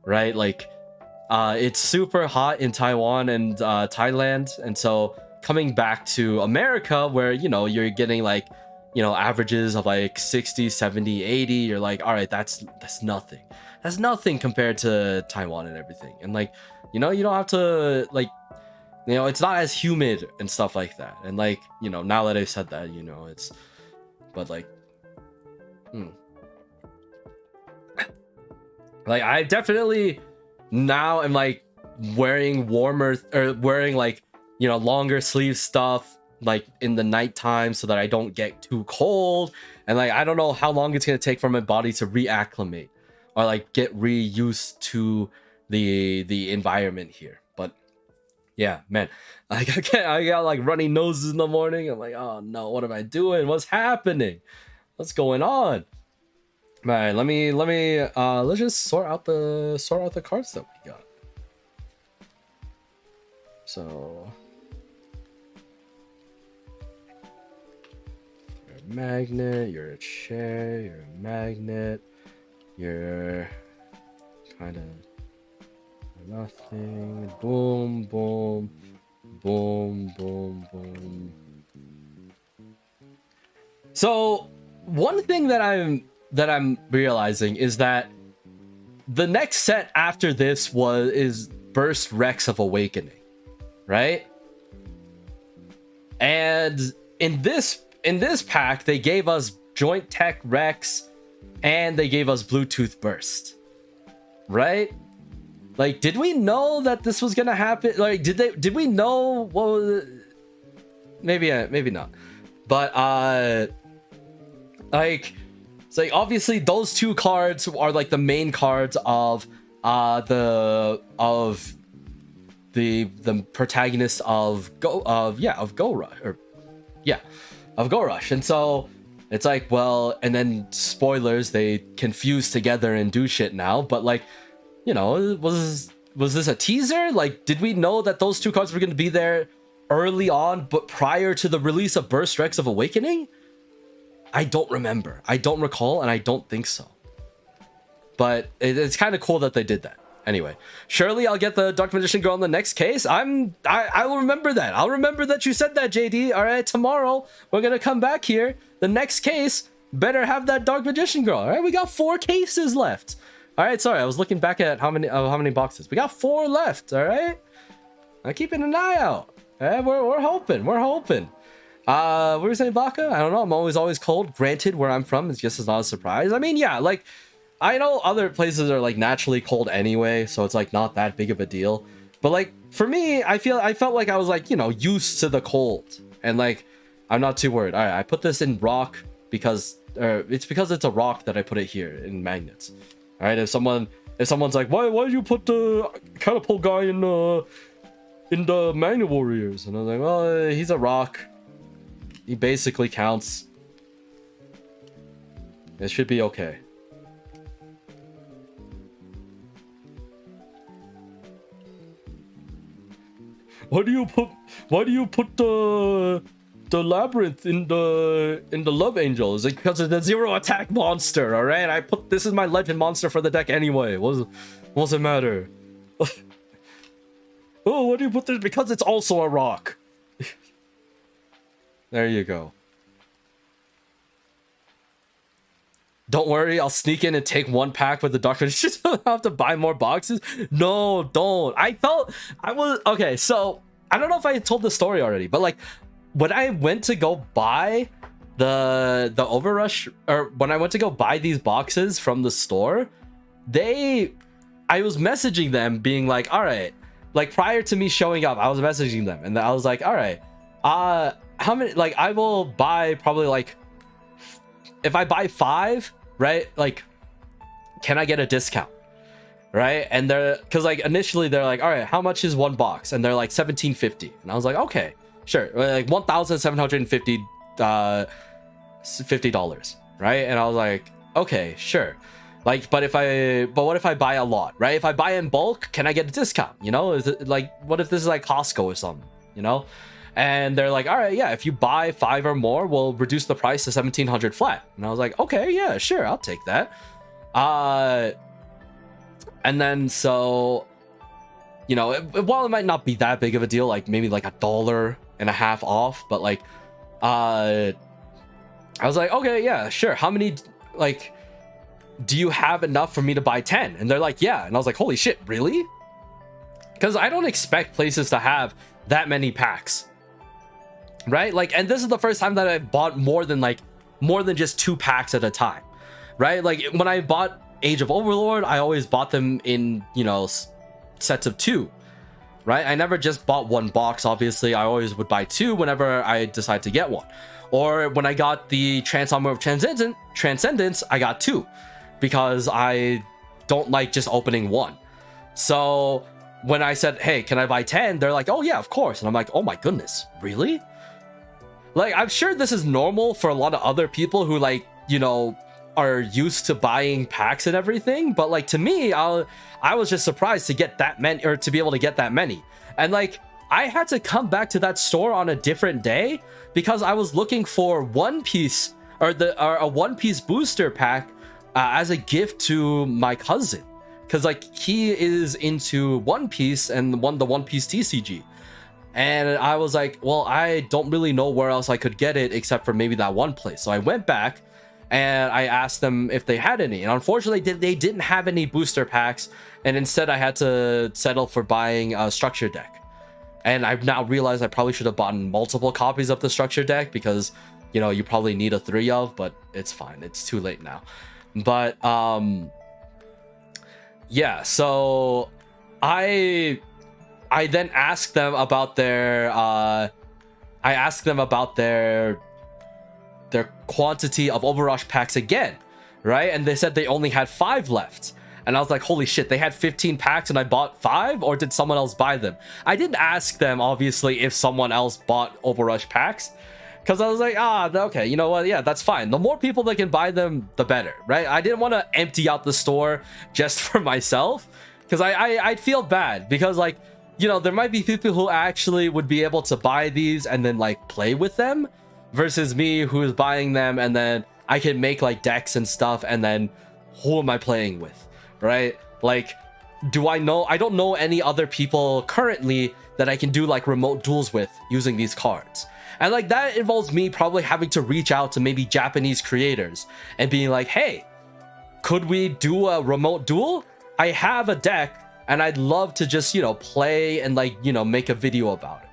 Right? Like it's super hot in Taiwan and Thailand, and so coming back to America where, you know, you're getting like, you know, averages of like 60, 70, 80, you're like, all right, that's nothing. That's nothing compared to Taiwan and everything. And like, you know, you don't have to like, you know, it's not as humid and stuff like that. And like, you know, now that I said that, you know, it's, but like, like I definitely now am like wearing warmer or wearing like, you know, longer sleeve stuff like in the nighttime so that I don't get too cold. And like I don't know how long it's gonna take for my body to reacclimate or like get reused to the environment here. But yeah, man, like I got like runny noses in the morning. I'm like, oh no, what am I doing? What's happening? What's going on? All right, let's just sort out the cards that we got. So you're a magnet, you're a chair, you're a magnet, you're kind of nothing. Boom, boom, boom, boom, boom. So one thing that I'm realizing is that the next set after this is Burst Rex of Awakening, right? And in this pack, they gave us Joint Tech Rex and they gave us Bluetooth Burst, right? Like, did we know that this was gonna happen? Like, did we know what was it? Maybe not. But like, it's like obviously those two cards are like the main cards of the protagonist of Go Rush. And so it's like, well, and then spoilers, they can fuse together and do shit now. But like, you know, was this a teaser? Like, did we know that those two cards were going to be there early on, but prior to the release of Burst Rex of Awakening? I don't remember. I don't recall, and I don't think so. But it's kind of cool that they did that. Anyway, surely I'll get the Dark Magician Girl in the next case. I will remember that. I'll remember that you said that, JD. All right, tomorrow we're gonna come back here. The next case better have that Dark Magician Girl. All right, we got 4 cases left. All right, sorry, I was looking back at how many boxes. We got 4 left. All right, I'm keeping an eye out. All right, we're hoping. What were you saying, Baka? I don't know. I'm always cold. Granted, where I'm from, it's just not a surprise. I mean, yeah, like, I know other places are, like, naturally cold anyway, so it's, like, not that big of a deal. But, like, for me, I felt like I was, like, you know, used to the cold. And, like, I'm not too worried. All right, I put this in rock because it's because it's a rock that I put it here in magnets. All right, if someone's like, why did you put the catapult guy in the magnet warriors? And I was like, well, he's a rock. He basically counts. It should be okay. Why do you put the labyrinth in the love angel? Is it because of the 0 attack monster? All right, this is my legend monster for the deck anyway. What's it matter? Oh, why do you put this? Because it's also a rock. There you go. Don't worry, I'll sneak in and take 1 pack with the doctor. Just have to buy more boxes. No, don't. Okay. So I don't know if I told the story already, but like when I went to go buy the Overrush, or when I went to go buy these boxes from the store, I was messaging them being like, all right, like prior to me showing up, I was messaging them and I was like, all right, how many, like I will buy probably like, if I buy 5, right, like can I get a discount, right? And because like initially they're like, all right, how much is 1 box? And they're like $17.50, and I was like, okay, sure, like $1,750 $50, right? And I was like, okay, sure, like, but what if I buy a lot, right? If I buy in bulk, can I get a discount? You know, is it like, what if this is like Costco or something, you know? And they're like, all right, yeah, if you buy 5 or more, we'll reduce the price to $1,700 flat. And I was like, okay, yeah, sure, I'll take that. And then so, you know, while it might not be that big of a deal, like maybe like $1.50 off, but like, I was like, okay, yeah, sure. How many, like, do you have enough for me to buy 10? And they're like, yeah. And I was like, holy shit, really? Because I don't expect places to have that many packs. Right, like, and this is the first time that I've bought more than just 2 packs at a time, right? Like when I bought Age of Overlord, I always bought them in, you know, sets of 2, right? I never just bought 1 box. Obviously, I always would buy 2 whenever I decide to get one. Or when I got the Trance Armor of Transcendence, I got 2 because I don't like just opening 1. So when I said, hey, can I buy 10? They're like, oh yeah, of course. And I'm like, oh my goodness, really? Like, I'm sure this is normal for a lot of other people who, like, you know, are used to buying packs and everything. But, like, to me, I was just surprised to get that many, or to be able to get that many. And, like, I had to come back to that store on a different day because I was looking for One Piece, or a One Piece booster pack as a gift to my cousin. Because, like, he is into One Piece and the One Piece TCG. And I was like, well, I don't really know where else I could get it except for maybe that one place. So I went back and I asked them if they had any. And unfortunately, they didn't have any booster packs. And instead, I had to settle for buying a structure deck. And I've now realized I probably should have bought multiple copies of the structure deck because, you know, you probably need a 3 of, but it's fine. It's too late now. But, yeah, so I then asked them about their their quantity of Overrush packs again, right? And they said they only had 5 left. And I was like, holy shit, they had 15 packs and I bought 5, or did someone else buy them? I didn't ask them, obviously, if someone else bought Overrush packs, because I was like, okay, you know what? Yeah, that's fine. The more people that can buy them, the better, right? I didn't want to empty out the store just for myself, because I'd feel bad, because, like, you know, there might be people who actually would be able to buy these and then, like, play with them, versus me who is buying them and then I can make, like, decks and stuff, and then who am I playing with, right? Like, I don't know any other people currently that I can do, like, remote duels with using these cards. And, like, that involves me probably having to reach out to maybe Japanese creators and being like, hey, could we do a remote duel? I have a deck and I'd love to just, you know, play and, like, you know, make a video about it,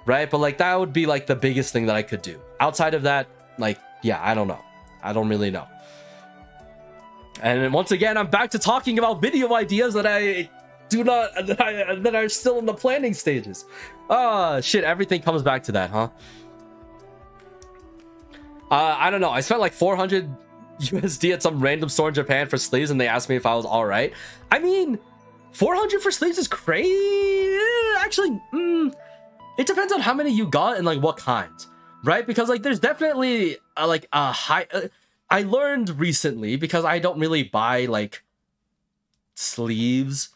right? But, like, that would be, like, the biggest thing that I could do. Outside of that, like, yeah, I don't know. I don't really know. And once again, I'm back to talking about video ideas that that are still in the planning stages. Oh, shit, everything comes back to that, huh? I don't know. I spent like 400 USD at some random store in Japan for sleeves, and they asked me if I was all right. I mean, 400 for sleeves is crazy. Actually, it depends on how many you got and like what kinds, right? Because like there's definitely like a high. I learned recently, because I don't really buy like sleeves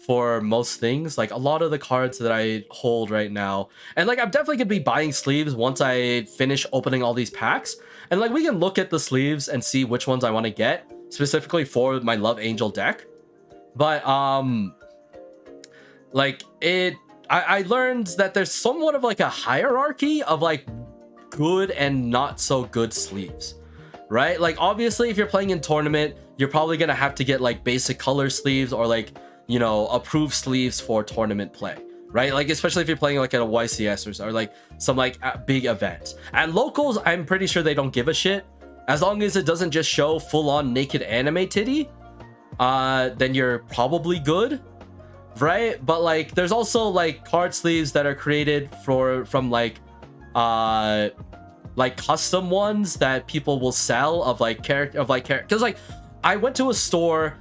for most things. Like a lot of the cards that I hold right now, and like I'm definitely gonna be buying sleeves once I finish opening all these packs, and like we can look at the sleeves and see which ones I want to get specifically for my Love Angel deck. But like I learned that there's somewhat of like a hierarchy of like good and not so good sleeves, right? Like obviously if you're playing in tournament, you're probably gonna have to get like basic color sleeves or like, you know, approved sleeves for tournament play, right? Like especially if you're playing like at a YCS or like some like big event. At locals, I'm pretty sure they don't give a shit. As long as it doesn't just show full-on naked anime titty, then you're probably good, right? But like there's also like card sleeves that are created from like custom ones that people will sell of like character because like I went to a store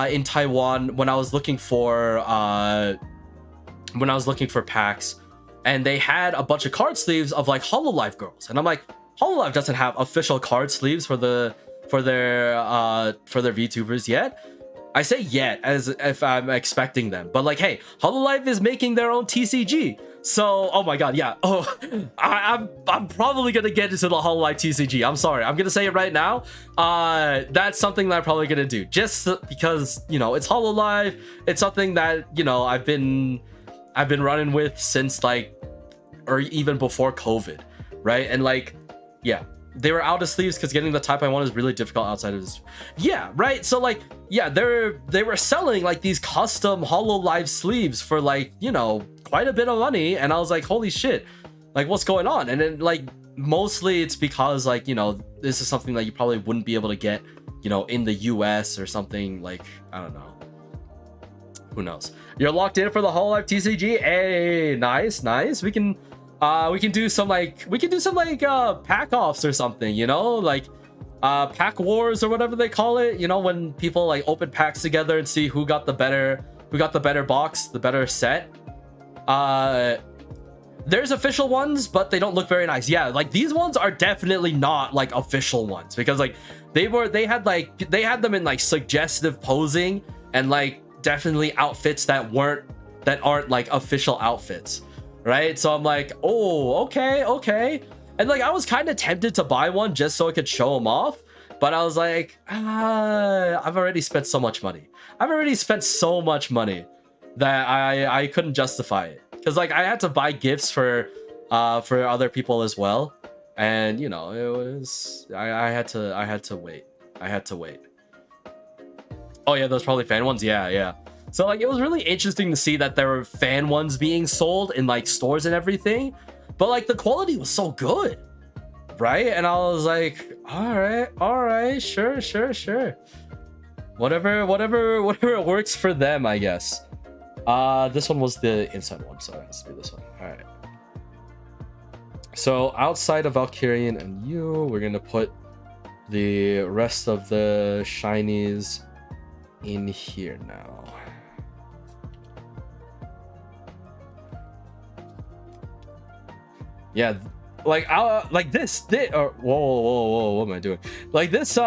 in Taiwan when I was looking for packs, and they had a bunch of card sleeves of like Hololive girls, and I'm like, Hololive doesn't have official card sleeves for their VTubers yet. I say yet as if I'm expecting them, but like, hey, Hololive is making their own TCG. So, oh my god, yeah. Oh, I'm probably gonna get into the Hololive TCG. I'm sorry, I'm gonna say it right now. That's something that I'm probably gonna do, just because, you know, it's Hololive. It's something that, you know, I've been running with since like, or even before COVID, right? And like, yeah, they were out of sleeves because getting the type I want is really difficult outside of this. Yeah, right. So like, yeah, they were selling like these custom Hololive sleeves for like, you know, quite a bit of money, and I was like, holy shit, like what's going on? And then like mostly it's because like, you know, this is something that you probably wouldn't be able to get, you know, in the US or something. Like, I don't know, who knows. You're locked in for the Hololive TCG. Hey, nice. We can do some pack offs or something, you know, like pack wars or whatever they call it, you know, when people like open packs together and see who got the better box, the better set. There's official ones, but they don't look very nice. Yeah, like these ones are definitely not like official ones, because like they had them in like suggestive posing and like definitely outfits that aren't like official outfits, right? So I'm like, oh, okay. And like I was kind of tempted to buy one just so I could show them off, but I was like, I've already spent so much money. That I couldn't justify it, because like I had to buy gifts for other people as well, and you know, it was I had to wait. Oh yeah, those probably fan ones. Yeah. So like it was really interesting to see that there were fan ones being sold in like stores and everything, but like the quality was so good, right? And I was like, all right, sure. Whatever works for them, I guess. This one was the inside one, so it has to be this one. All right. So outside of Valkyrian and you, we're gonna put the rest of the shinies in here now. Yeah, like this or whoa, what am I doing? Like this,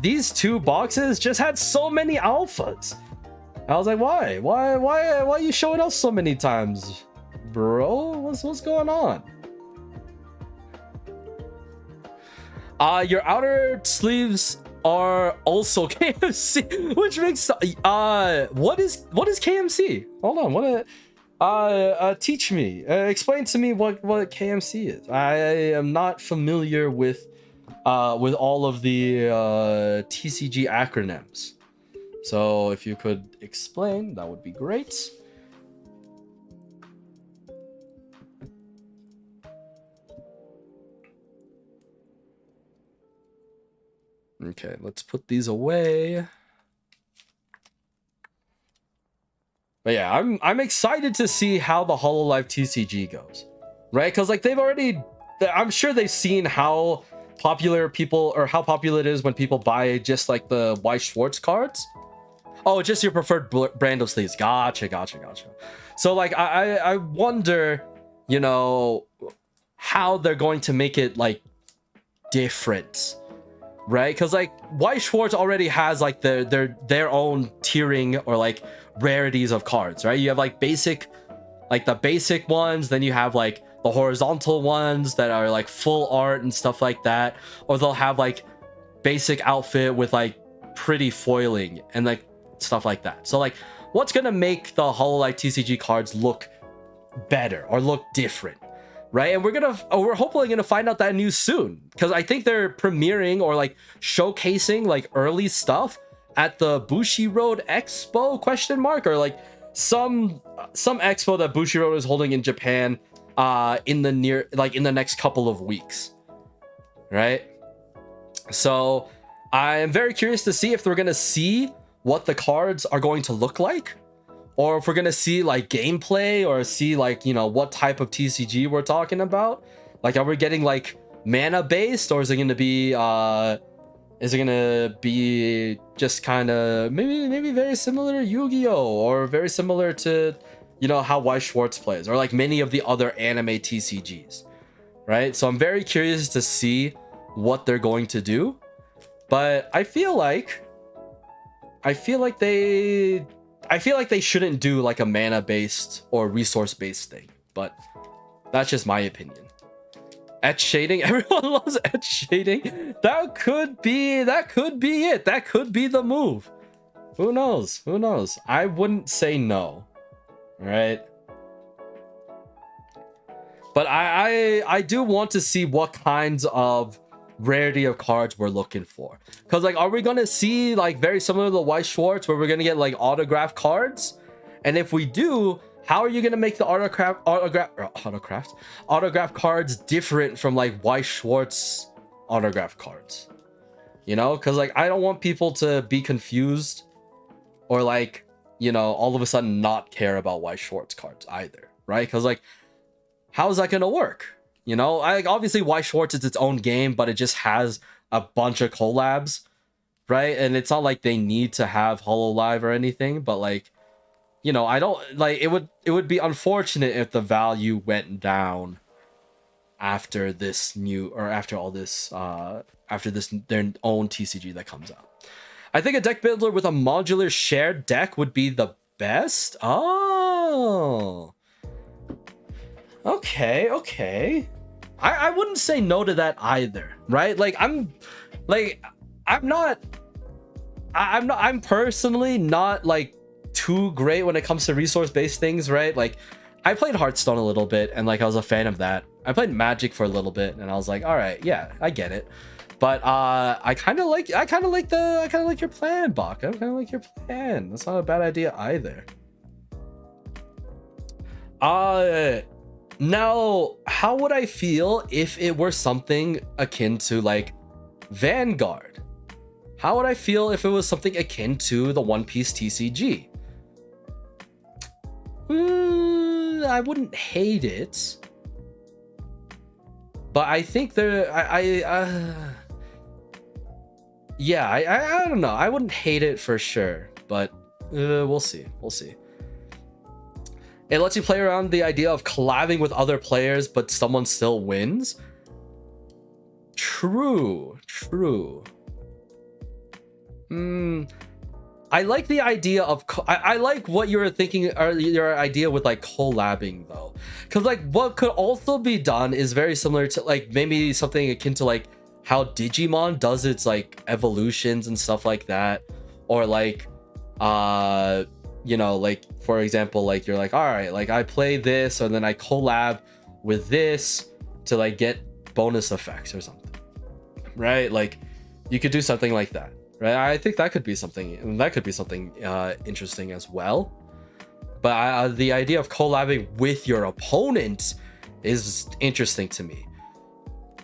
these two boxes just had so many alphas. I was like, why are you showing up so many times, bro? What's going on? Your outer sleeves are also KMC, which makes what is KMC? Hold on, teach me, explain to me what KMC is. I am not familiar with all of the TCG acronyms. So if you could explain, that would be great. Okay, let's put these away. But yeah, I'm excited to see how the Hololive TCG goes, right? Because like they've already I'm sure they've seen how popular people, or how popular it is when people buy just like the White Schwartz cards. Oh, just your preferred brand of sleeves. Gotcha. So like I wonder, you know, how they're going to make it like different, right? Because like White Schwartz already has like their own tiering or like rarities of cards, right? You have like basic, like the basic ones, then you have like the horizontal ones that are like full art and stuff like that, or they'll have like basic outfit with like pretty foiling and like stuff like that. So like what's gonna make the Hololive TCG cards look better or look different, right? And we're hopefully gonna find out that news soon, because I think they're premiering or like showcasing like early stuff at the Bushiroad Expo question mark, or like some expo that Bushiroad is holding in Japan in the next couple of weeks, right? So I'm very curious to see if we're gonna see what the cards are going to look like, or if we're gonna see like gameplay, or see like, you know, what type of TCG we're talking about. Like, are we getting like mana based, or is it gonna be just kind of maybe very similar to Yu-Gi-Oh, or very similar to, you know, how White Schwartz plays, or like many of the other anime TCGs, right? So I'm very curious to see what they're going to do, but I feel like they shouldn't do like a mana based or resource based thing, but that's just my opinion. Etch shading, everyone loves etch shading. That could be it. That could be the move. Who knows? I wouldn't say no. Right, but I do want to see what kinds of rarity of cards we're looking for, because like, are we gonna see like very similar to the White Schwartz, where we're gonna get like autograph cards? And if we do, how are you gonna make the autograph cards different from like White Schwartz autograph cards? You know, because like, I don't want people to be confused, or like, you know, all of a sudden not care about White Schwartz cards either, right? Because like, how is that gonna work? You know, like, obviously White Schwartz is its own game, but it just has a bunch of collabs, right? And it's not like they need to have Hololive or anything, but like, you know, I don't like, it would be unfortunate if the value went down after this after their own TCG that comes out. I think a deck builder with a modular shared deck would be the best. Oh, okay. I wouldn't say no to that either, right? Like, I'm personally not like too great when it comes to resource based things, right? Like, I played Hearthstone a little bit, and like, I was a fan of that. I played Magic for a little bit, and I was like, all right, yeah, I get it. But I kind of like your plan, Bach. I kind of like your plan. That's not a bad idea either. Now, how would I feel if it were something akin to like Vanguard? How would I feel if it was something akin to the One Piece TCG? I wouldn't hate it, but I think I don't know. I wouldn't hate it for sure, but we'll see. It lets you play around the idea of collabing with other players, but someone still wins. True. I like the idea of I like what you were thinking, or your idea with like collabing though, because like what could also be done is very similar to like maybe something akin to like how Digimon does its like evolutions and stuff like that, or like you know, like for example, like you're like, all right, like I play this, or then I collab with this to like get bonus effects or something, right? Like you could do something like that, right? I think that could be something interesting as well. But the idea of collabing with your opponent is interesting to me.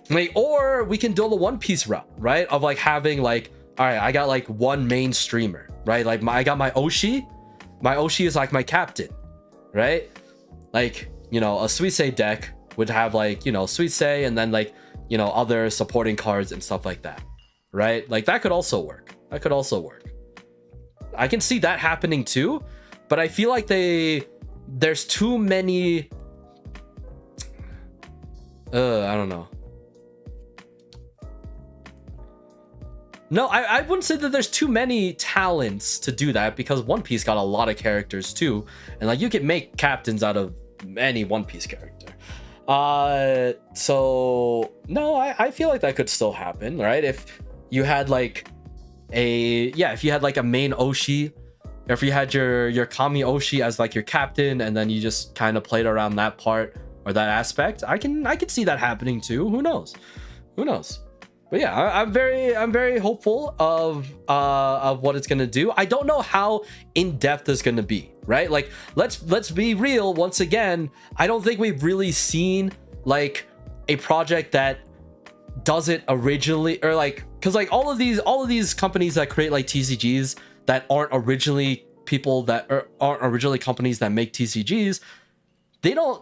Like, or we can do the One Piece route, right? Of like having like, all right, I got like one main streamer, right? Like I got my Oshi. My Oshi is like my captain, right? Like, you know, a Suisei deck would have like, you know, Suisei and then like, you know, other supporting cards and stuff like that, right? Like that could also work. That could also work. I can see that happening too, but I feel like there's too many. I don't know. No, I wouldn't say that there's too many talents to do that, because One Piece got a lot of characters too, and like you can make captains out of any One Piece character. So no, I feel like that could still happen, right? If you had like if you had like a main Oshi, or if you had your Kami Oshi as like your captain, and then you just kind of played around that part or that aspect, I can see that happening too. Who knows? But yeah, I'm very hopeful of what it's gonna do. I don't know how in depth it's gonna be, right? Like let's be real once again. I don't think we've really seen like a project that does it originally, or like, because like all of these companies that create like TCGs that aren't originally aren't originally companies that make TCGs,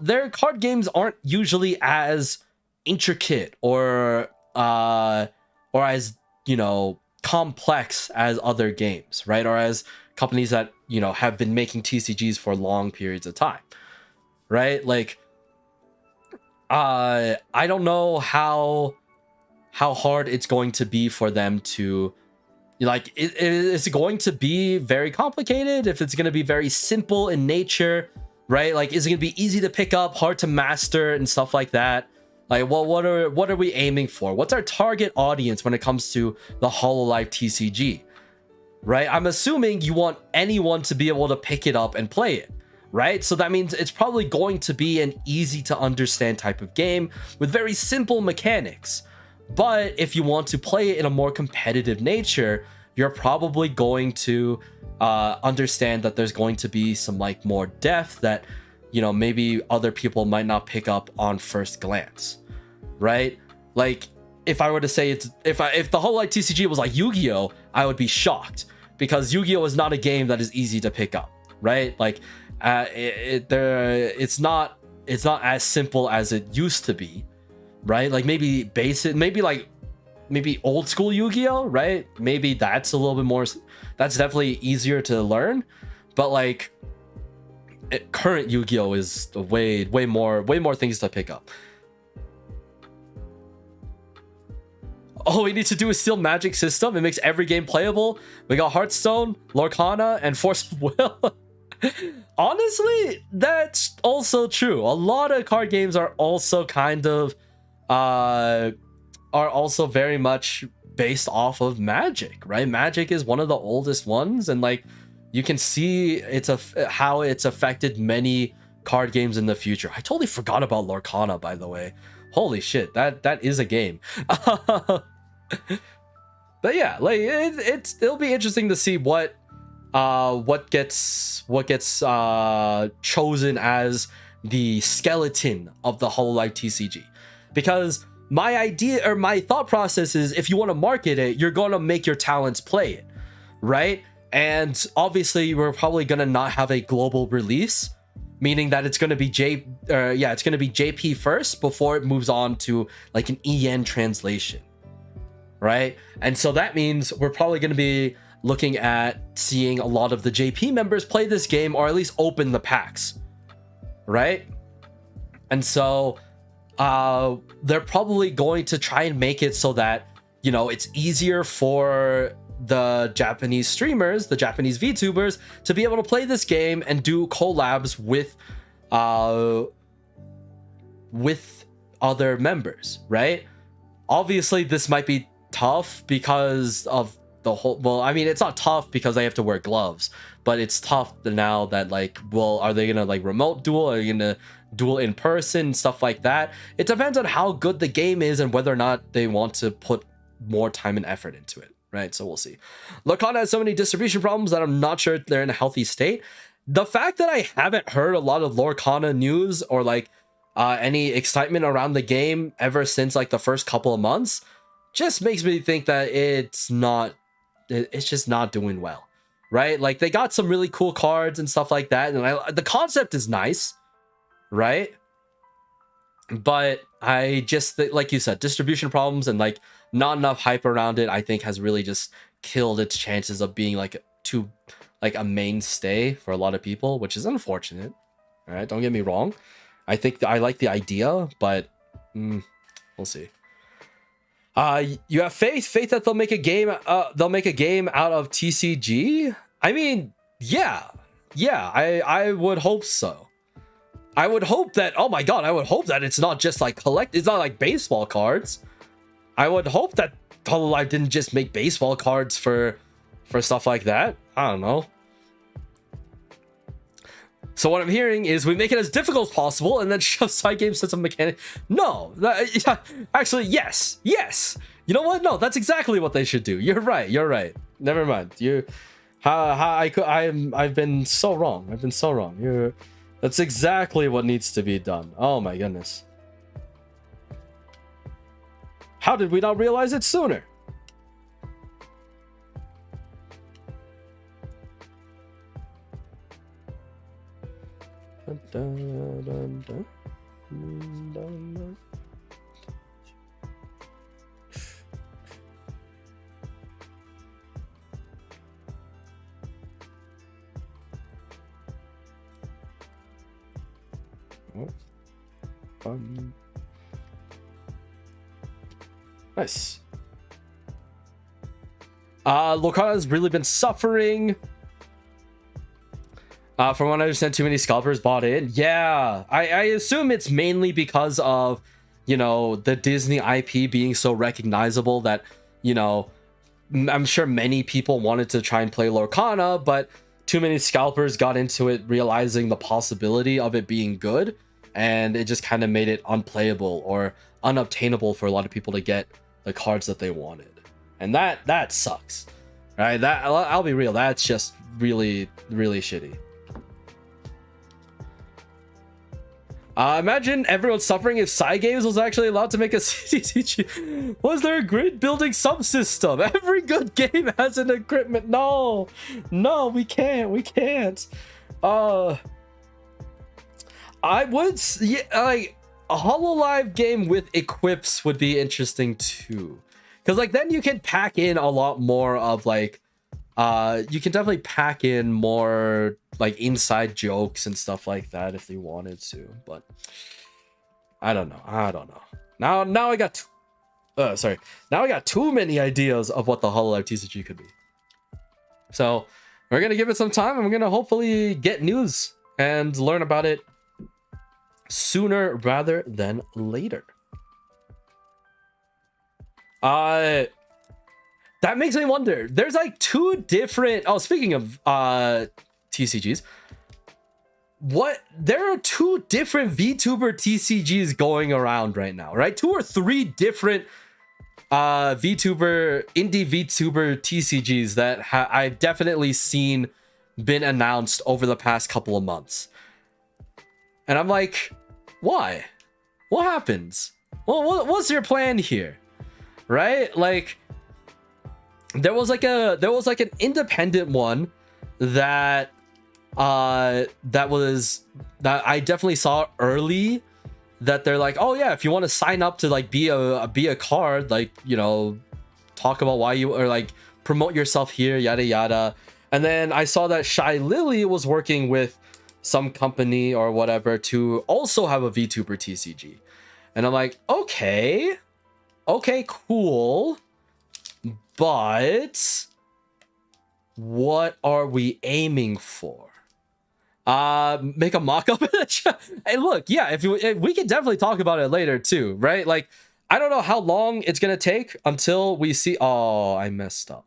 their card games aren't usually as intricate or as, you know, complex as other games, right? Or as companies that, you know, have been making TCGs for long periods of time, right? Like I don't know how hard it's going to be for them to, like, is it going to be very complicated? If it's going to be very simple in nature, right? Like, is it going to be easy to pick up, hard to master, and stuff like that? Like, well, what are we aiming for? What's our target audience when it comes to the Hololive TCG, right? I'm assuming you want anyone to be able to pick it up and play it, right? So that means it's probably going to be an easy to understand type of game with very simple mechanics. But if you want to play it in a more competitive nature, you're probably going to understand that there's going to be some like more depth that, you know, maybe other people might not pick up on first glance, right? Like if I were to say if the whole like TCG was like Yu-Gi-Oh, I would be shocked, because Yu-Gi-Oh is not a game that is easy to pick up, right? Like it's not as simple as it used to be, right? Like maybe basic, maybe old school Yu-Gi-Oh, right? Maybe that's a little bit more, that's definitely easier to learn, but like current Yu-Gi-Oh is way more things to pick up. Oh, we need to do a Steel Magic system. It makes every game playable. We got Hearthstone, Lorcana, and Force of Will. Honestly, that's also true. A lot of card games are also kind of are also very much based off of Magic, right? Magic is one of the oldest ones, and like you can see how it's affected many card games in the future. I totally forgot about Lorcana, by the way. Holy shit, that is a game. But yeah, like it'll be interesting to see what gets chosen as the skeleton of the Hololive TCG, because my idea or my thought process is, if you want to market it, you're going to make your talents play it, right? And obviously we're probably going to not have a global release, meaning that it's going to be JP first before it moves on to like an EN translation, right? And so that means we're probably going to be looking at seeing a lot of the JP members play this game, or at least open the packs, right? And so they're probably going to try and make it so that, you know, it's easier for the Japanese streamers, the Japanese VTubers, to be able to play this game and do collabs with other members, right? Obviously this might be tough because of the whole, well, I mean, it's not tough because they have to wear gloves, but it's tough now that, like, well, are they gonna like remote duel, are you gonna duel in person, stuff like that? It depends on how good the game is and whether or not they want to put more time and effort into it, right? So we'll see. Lorcana has so many distribution problems that I'm not sure they're in a healthy state. The fact that I haven't heard a lot of Lorcana news or like any excitement around the game ever since like the first couple of months just makes me think that it's just not doing well, right? Like they got some really cool cards and stuff like that, and the concept is nice, right? But I just like you said, distribution problems and like not enough hype around it, I think has really just killed its chances of being like a mainstay for a lot of people, which is unfortunate. All right, don't get me wrong. I think I like the idea, but we'll see. You have faith that they'll make a game. They'll make a game out of TCG. I mean, yeah. I would hope so. I would hope that. Oh my god, I would hope that it's not just like It's not like baseball cards. I would hope that Hololive didn't just make baseball cards for stuff like that. I don't know. So what I'm hearing is we make it as difficult as possible and then shove side game system mechanic. No, actually, yes. You know what? No, that's exactly what they should do. You're right. Never mind. I've been so wrong. That's exactly what needs to be done. Oh my goodness. How did we not realize it sooner? Nice. Lorcana has really been suffering. From what I understand, too many scalpers bought in. Yeah, I assume it's mainly because of, the Disney IP being so recognizable that, I'm sure many people wanted to try and play Lorcana, but too many scalpers got into it realizing the possibility of it being good, and it just kind of made it unplayable or unobtainable for a lot of people to get the cards that they wanted. And that sucks, right? That, I'll be real, that's just really, really shitty. Imagine everyone suffering if Cygames was actually allowed to make a CCG. Was there a grid building subsystem? Every good game has an equipment. No, we can't. I would, like, a Hololive game with equips would be interesting too, because like then you can pack in a lot more of like, you can definitely pack in more like inside jokes and stuff like that if you wanted to, but I don't know. Now I got now I got too many ideas of what the Hololive TCG could be. So we're gonna give it some time, and we're gonna hopefully get news and learn about it sooner rather than later. That makes me wonder. There's like two different. Oh, speaking of TCGs, there are two different VTuber TCGs going around right now, right? 2 or 3 different indie VTuber TCGs that I've definitely seen been announced over the past couple of months, and I'm like, why? What happens? Well, what's your plan here, right? Like, there was like an independent one that I definitely saw early, that they're like, oh yeah, if you want to sign up to like be a card, like, talk about why you, or like promote yourself here, yada yada. And then I saw that Shy Lily was working with some company or whatever to also have a VTuber TCG, and I'm like, okay, cool, but what are we aiming for? Make a mock-up in the chat. Hey, look, yeah, if we can definitely talk about it later too, right? Like, I don't know how long it's gonna take until we see. Oh, I messed up.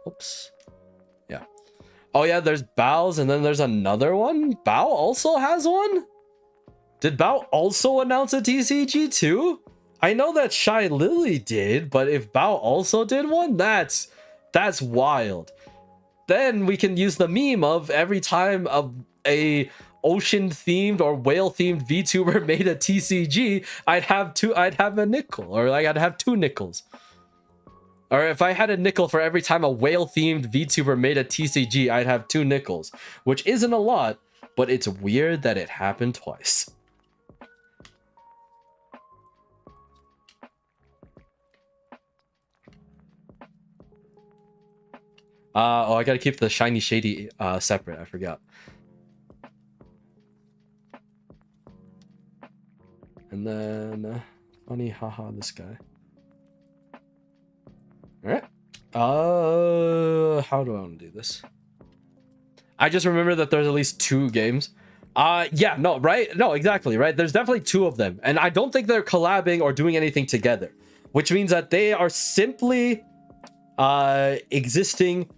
Oops. Yeah. Oh yeah, there's Bao's, and then there's another one. Bao also has one? Did Bao also announce a TCG too? I know that Shy Lily did, but if Bao also did one, that's wild. Then we can use the meme of every time a ocean themed or whale themed VTuber made a TCG, I'd have a nickel, or like I'd have 2 nickels. Or if I had a nickel for every time a whale-themed VTuber made a TCG, I'd have 2 nickels, which isn't a lot, but it's weird that it happened twice. Oh, I gotta keep the shiny shady separate. I forgot. And then funny, haha, this guy. All right. How do I want to do this? I just remember that there's at least 2 games. Yeah, no, right? No, exactly, right? There's definitely 2 of them, and I don't think they're collabing or doing anything together, which means that they are simply existing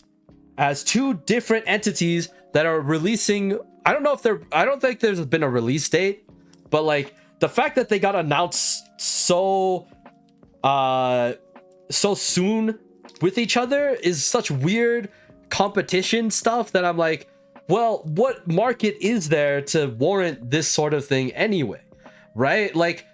as 2 different entities that are releasing. I don't think there's been a release date, but like the fact that they got announced so soon with each other is such weird competition stuff that I'm like, well, what market is there to warrant this sort of thing anyway, right? Like,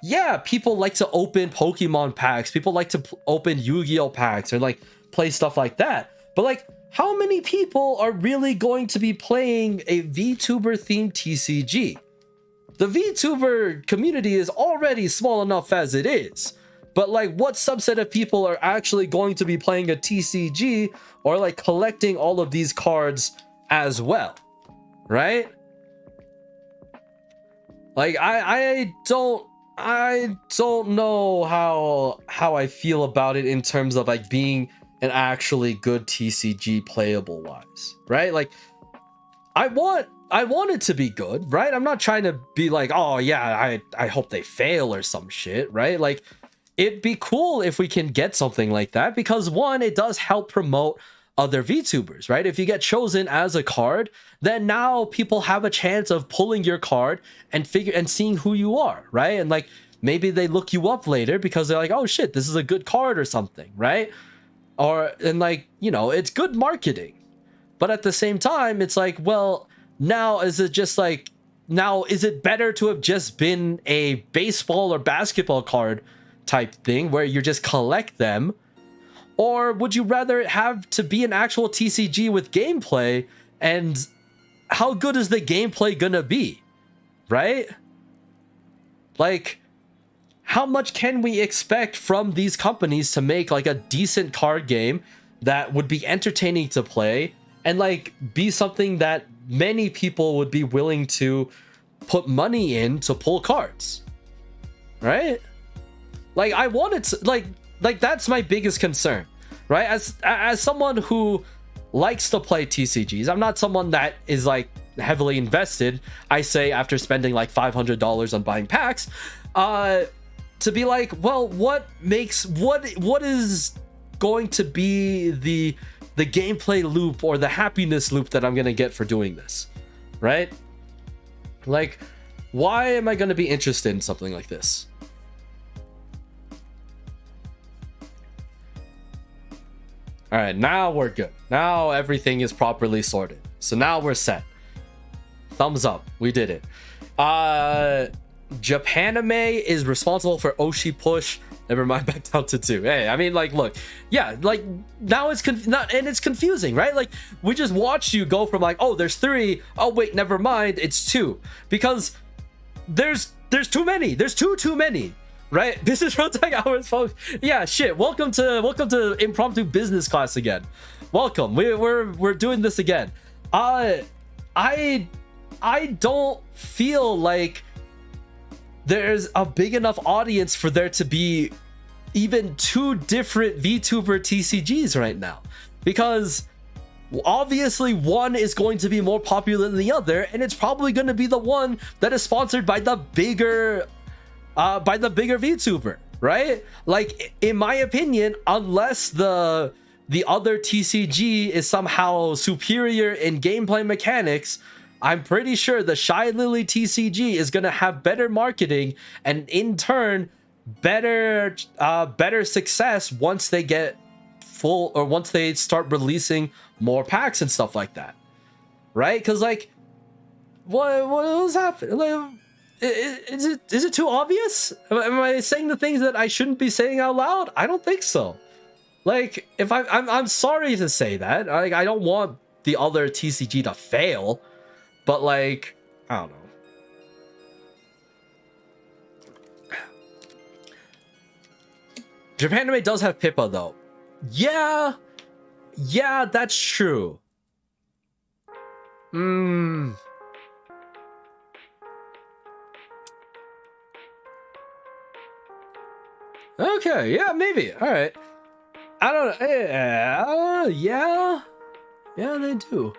yeah, people like to open Pokemon packs, people like to open Yu-Gi-Oh packs, or like play stuff like that, but like, how many people are really going to be playing a VTuber themed TCG? The VTuber community is already small enough as it is, but like, what subset of people are actually going to be playing a TCG or like collecting all of these cards as well, right? Like, I don't know how I feel about it in terms of like being an actually good TCG playable wise, right? Like, I want it to be good, right? I'm not trying to be like, oh yeah, I hope they fail or some shit, right? Like, it'd be cool if we can get something like that, because 1, it does help promote other VTubers, right? If you get chosen as a card, then now people have a chance of pulling your card and seeing who you are, right? And like, maybe they look you up later because they're like, oh shit, this is a good card or something, right? And like, you know, it's good marketing. But at the same time, it's like, well, now is it better to have just been a baseball or basketball card type thing where you just collect them? Or would you rather it have to be an actual TCG with gameplay? And how good is the gameplay gonna be, right? Like, how much can we expect from these companies to make like a decent card game that would be entertaining to play and like be something that many people would be willing to put money in to pull cards, right? Like, I wanted to like that's my biggest concern, right? As someone who likes to play TCGs, I'm not someone that is like heavily invested. I say after spending like $500 on buying packs, to be like, well, what is going to be the gameplay loop or the happiness loop that I'm gonna get for doing this, right? Like, why am I gonna be interested in something like this? All right, now we're good. Now everything is properly sorted. So now we're set. Thumbs up, we did it. Japanime is responsible for Oshi push. Never mind, back down to 2. Hey, I mean, like, look, yeah, like, now it's it's confusing, right? Like, we just watched you go from like, oh, there's 3. Oh wait, never mind, it's 2, because there's too many. There's too many, right? This is Protag Hours, folks. Yeah, shit. Welcome to impromptu business class again. Welcome. We're doing this again. I don't feel like there's a big enough audience for there to be even 2 different VTuber TCGs right now, because obviously one is going to be more popular than the other, and it's probably going to be the one that is sponsored by the bigger VTuber, right? Like, in my opinion, unless the other TCG is somehow superior in gameplay mechanics, I'm pretty sure the Shy Lily TCG is going to have better marketing and in turn better success once they get full, or once they start releasing more packs and stuff like that, right? Because like, what was happening? Like, is it too obvious? Am I saying the things that I shouldn't be saying out loud? I don't think so. Like, if I'm sorry to say that. Like, I don't want the other TCG to fail, but like, I don't know. Japan Anime does have Pippa though. Yeah, that's true. Okay, yeah, maybe. All right. I don't know. Yeah, they do.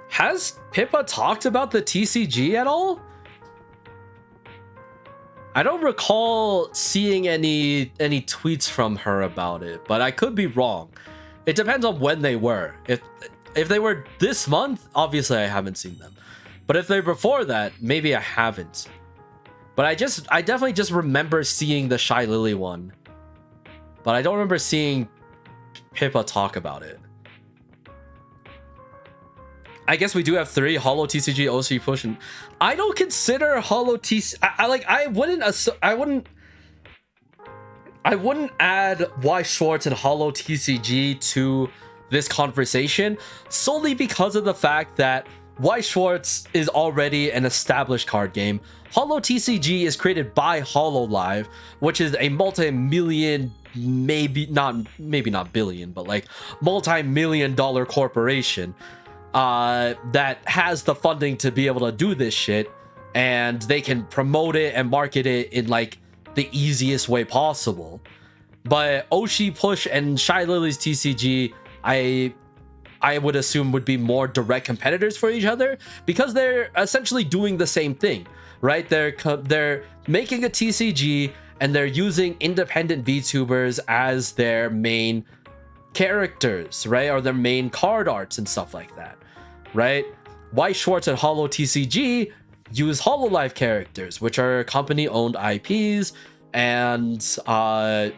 Has Pippa talked about the TCG at all? I don't recall seeing any tweets from her about it, but I could be wrong. It depends on when they were. If they were this month, obviously I haven't seen them. But if they're before that, maybe I haven't. But I definitely just remember seeing the Shy Lily one. But I don't remember seeing Pippa talk about it. I guess we do have 3 Holo TCG OC push, and I don't consider Holo TCG. I wouldn't add Y Schwartz and Holo TCG to this conversation solely because of the fact that Y Schwartz is already an established card game. Holo TCG is created by Hololive, which is a multi-million, maybe not billion, but like multi-million-dollar corporation that has the funding to be able to do this shit, and they can promote it and market it in like the easiest way possible. But Oshi Push and Shy Lily's TCG, I would assume would be more direct competitors for each other because they're essentially doing the same thing, right? They're making a TCG and they're using independent VTubers as their main characters, right? Or their main card arts and stuff like that, right? Y Schwartz and Holo TCG use Hololive characters, which are company-owned IPs, and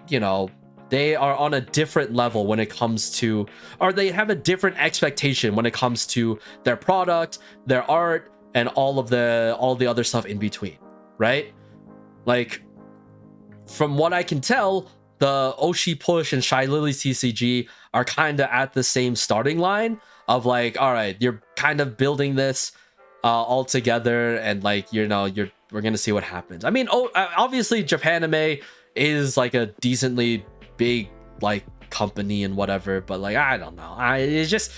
you know, they are on a different level when it comes to, or they have a different expectation when it comes to their product, their art, and all the other stuff in between, right? Like, from what I can tell, the Oshi Push and Shy Lily's TCG are kind of at the same starting line of like, all right, you're kind of building this all together, and like, you know, we're gonna see what happens. I mean, obviously Japan Anime is like a decently big like company and whatever, but like, I don't know, it's just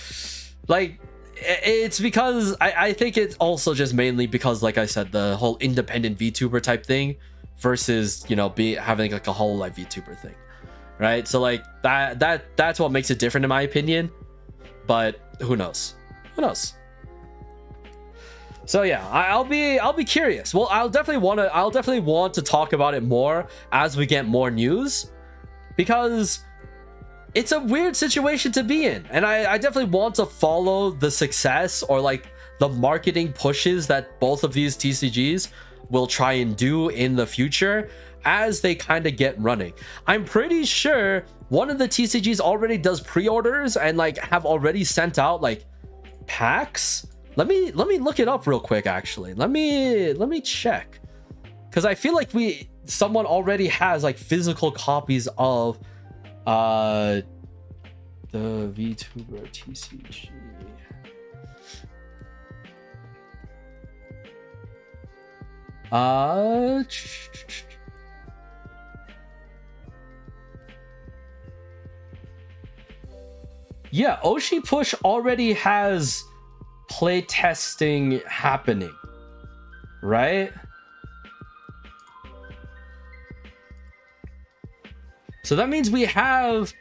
like, it's because I think it's also just mainly because, like I said, the whole independent VTuber type thing versus, you know, having like a whole like VTuber thing, right? So like that's what makes it different in my opinion, but who knows? So yeah, I'll be curious. Well, I'll definitely want to talk about it more as we get more news, because it's a weird situation to be in, and I definitely want to follow the success or like the marketing pushes that both of these TCGs will try and do in the future as they kind of get running. I'm pretty sure one of the TCGs already does pre-orders and like have already sent out like packs. Let me look it up real quick. Actually, let me check, because I feel like someone already has like physical copies of the Vtuber TCG. Yeah, Oshi Push already has play testing happening, right? So that means we have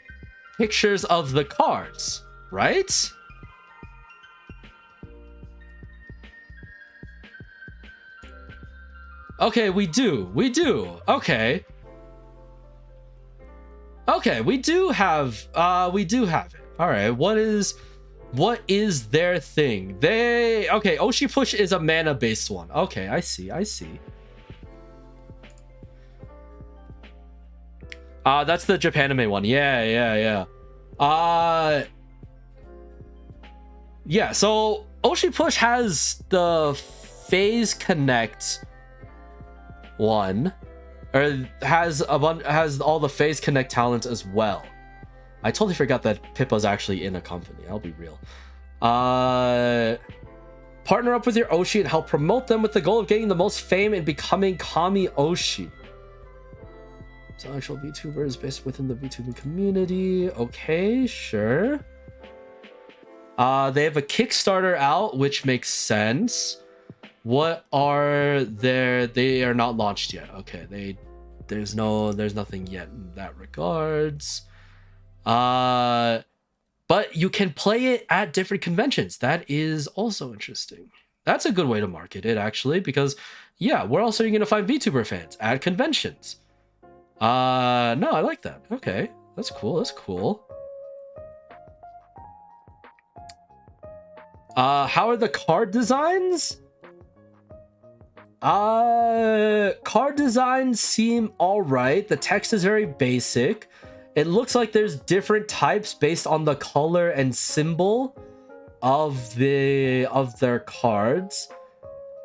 pictures of the cards, right? Okay, we do. Okay, we do have it. All right, what is their thing? Okay, Oshi Push is a mana based one. Okay, I see. That's the Japan Anime one. Yeah. Yeah, so Oshi Push has the Phase Connect one, or has all the Phase Connect talents as well. I totally forgot that Pippa's actually in a company. I'll be real. Partner up with your Oshi and help promote them with the goal of getting the most fame and becoming Kami Oshi. So actual VTubers based within the VTubing community. Okay, sure. They have a Kickstarter out, which makes sense. What are their... They are not launched yet. Okay, there's nothing yet in that regards. But you can play it at different conventions. That is also interesting. That's a good way to market it, actually, because yeah, where else are you going to find VTuber fans? At conventions. No, I like that. Okay, that's cool. That's cool. How are the card designs? Card designs seem all right. The text is very basic. It looks like there's different types based on the color and symbol of their cards.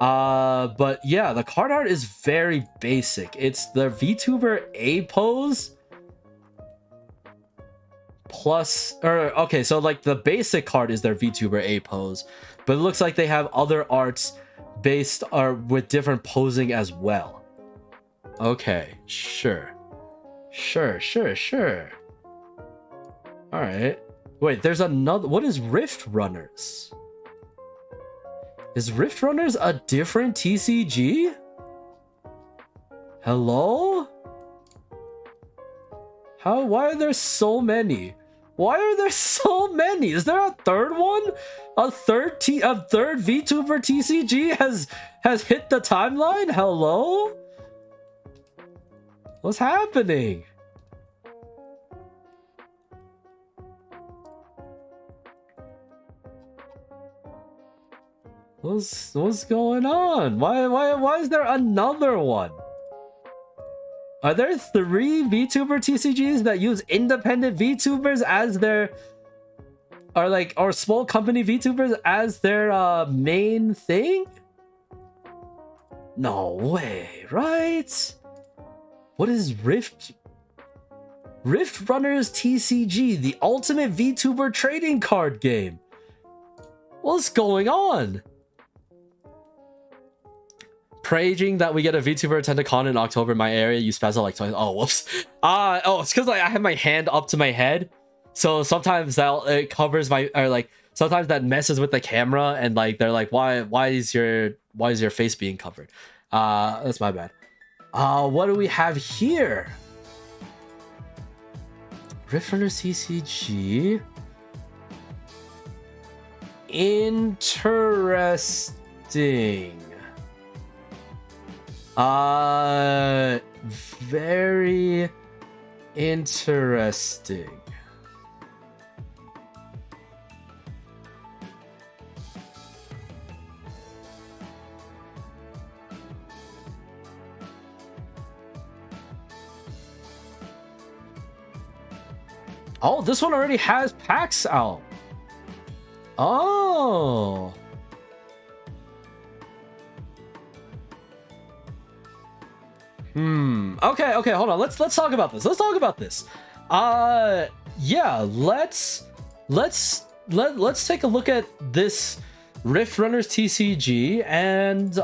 But yeah, the card art is very basic. It's the VTuber A pose plus, or okay, so like the basic card is their VTuber A pose, but it looks like they have other arts based or with different posing as well. Okay, sure. All right. Wait, there's another. What is Rift Runners? Is Rift Runners a different TCG? Hello? Why are there so many? Why are there so many? Is there a third one? A third VTuber TCG has hit the timeline? Hello? What's happening? What's going on? Why is there another one? Are there 3 VTuber TCGs that use independent VTubers as their, or small company VTubers as their main thing? No way, right? What is Rift Runners TCG, the ultimate VTuber trading card game? What's going on? Praying that we get a VTuber attend a con in October in my area. You spaz out like twice. Oh, whoops. Oh, it's because like I have my hand up to my head, so sometimes it covers my, or like sometimes that messes with the camera, and like they're like, why is your face being covered? That's my bad. What do we have here? Rift Runner CCG. Interesting. Very interesting. Oh, this one already has packs out. Oh. Okay, hold on. Let's talk about this. Yeah, let's take a look at this Rift Runners TCG and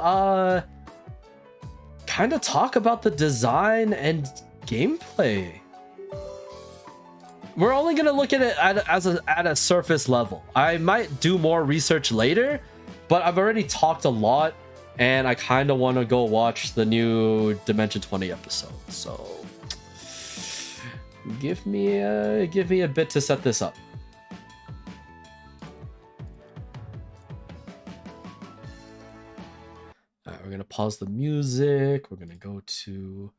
kind of talk about the design and gameplay. We're only gonna look at it at a surface level. I might do more research later, but I've already talked a lot. And I kind of want to go watch the new Dimension 20 episode. So give me a bit to set this up. All right, we're gonna pause the music. We're gonna go to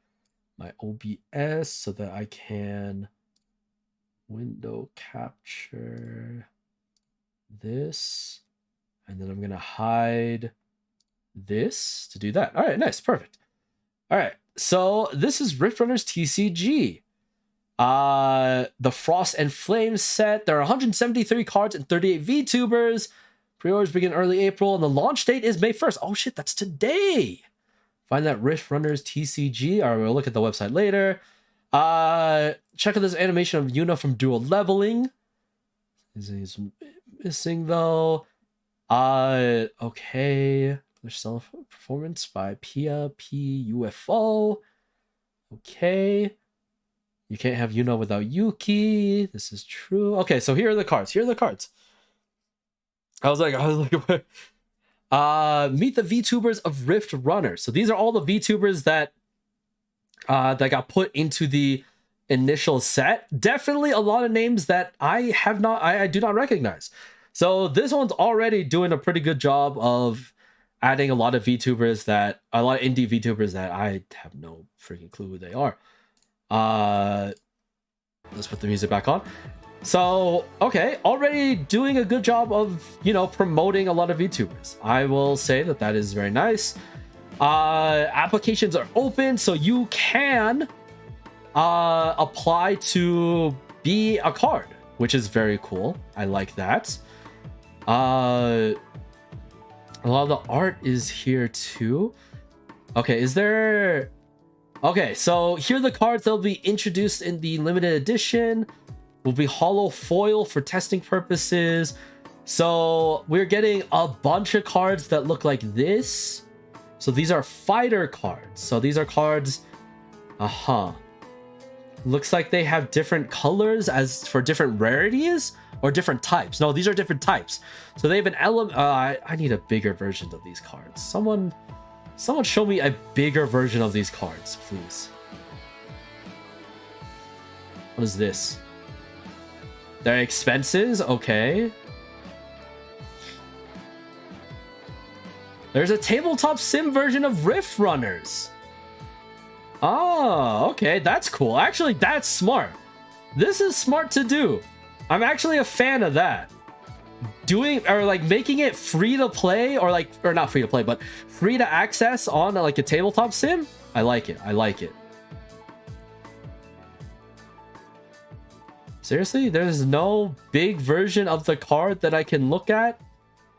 my OBS so that I can window capture this, and then I'm gonna hide this to do that. All right, nice, perfect. All right, so this is Rift Runners TCG. The Frost and Flame set. There are 173 cards and 38 VTubers. Pre-orders begin early April, and the launch date is May 1st. Oh shit, that's today. Find that Rift Runners TCG. All right, we'll look at the website later. Check out this animation of Yuna from Dual Leveling. He's missing though. Okay. There's self performance by Pia PUFO. Okay. You can't have Yuna without Yuki. This is true. Okay, so here are the cards. Here are the cards. I was like, meet the VTubers of Rift Runners. So these are all the VTubers that got put into the initial set. Definitely a lot of names that I do not recognize. So this one's already doing a pretty good job of adding a lot of indie VTubers that I have no freaking clue who they are. Let's put the music back on. So, okay, already doing a good job of, promoting a lot of VTubers. I will say that is very nice. Applications are open, so you can apply to be a card, which is very cool. I like that. A lot of the art is here too. Okay, okay, so here are the cards that will be introduced in the limited edition. Will be hollow foil for testing purposes. So we're getting a bunch of cards that look like this. So these are fighter cards. So these are cards. Looks like they have different colors as for different rarities or different types. No, these are different types. So they have an element. I need a bigger version of these cards. Someone show me a bigger version of these cards, please. What is this? Their expenses? Okay. There's a tabletop sim version of Rift Runners. Oh, okay. That's cool. Actually, that's smart. This is smart to do. I'm actually a fan of that. Making it free to play or not free to play, but free to access on like a tabletop sim. I like it. I like it. Seriously, there's no big version of the card that I can look at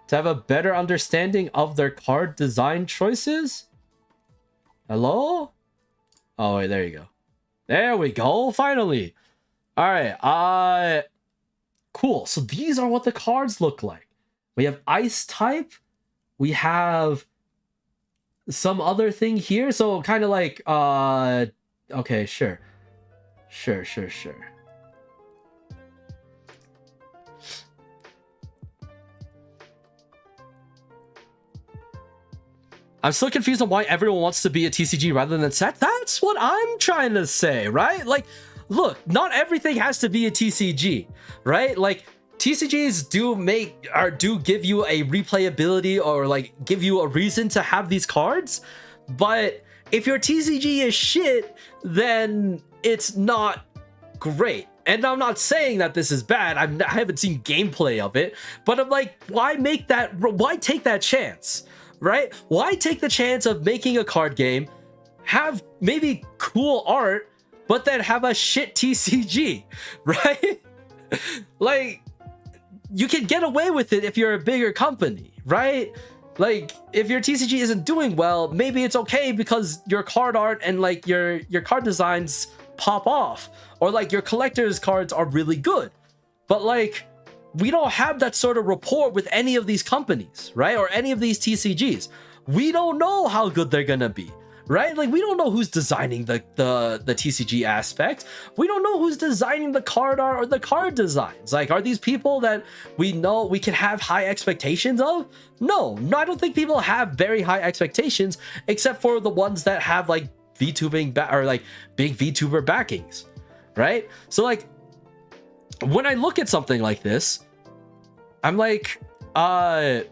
to have a better understanding of their card design choices? Hello? Oh, wait, there you go. There we go, finally. All right, cool. So these are what the cards look like. We have ice type. We have some other thing here. So kind of like, okay, sure. Sure. I'm still confused on why everyone wants to be a TCG rather than set. That's what I'm trying to say, right? Like, look, not everything has to be a TCG, right? Like, TCGs do give you a replayability or like give you a reason to have these cards, but if your TCG is shit, then it's not great. And I'm not saying that this is bad. I haven't seen gameplay of it, but I'm like, why take that chance? Right? Why take the chance of making a card game, have maybe cool art, but then have a shit TCG, right? Like, you can get away with it if you're a bigger company, right? Like, if your TCG isn't doing well, maybe it's okay because your card art and like your card designs pop off, or like your collector's cards are really good. But like, we don't have that sort of rapport with any of these companies, right? Or any of these TCGs. We don't know how good they're gonna be, right? Like, we don't know who's designing the TCG aspect. We don't know who's designing the card art or the card designs. Like, are these people that we know we can have high expectations of? No, I don't think people have very high expectations, except for the ones that have like VTubing or like big VTuber backings, right? So like, when I look at something like this, I'm like, I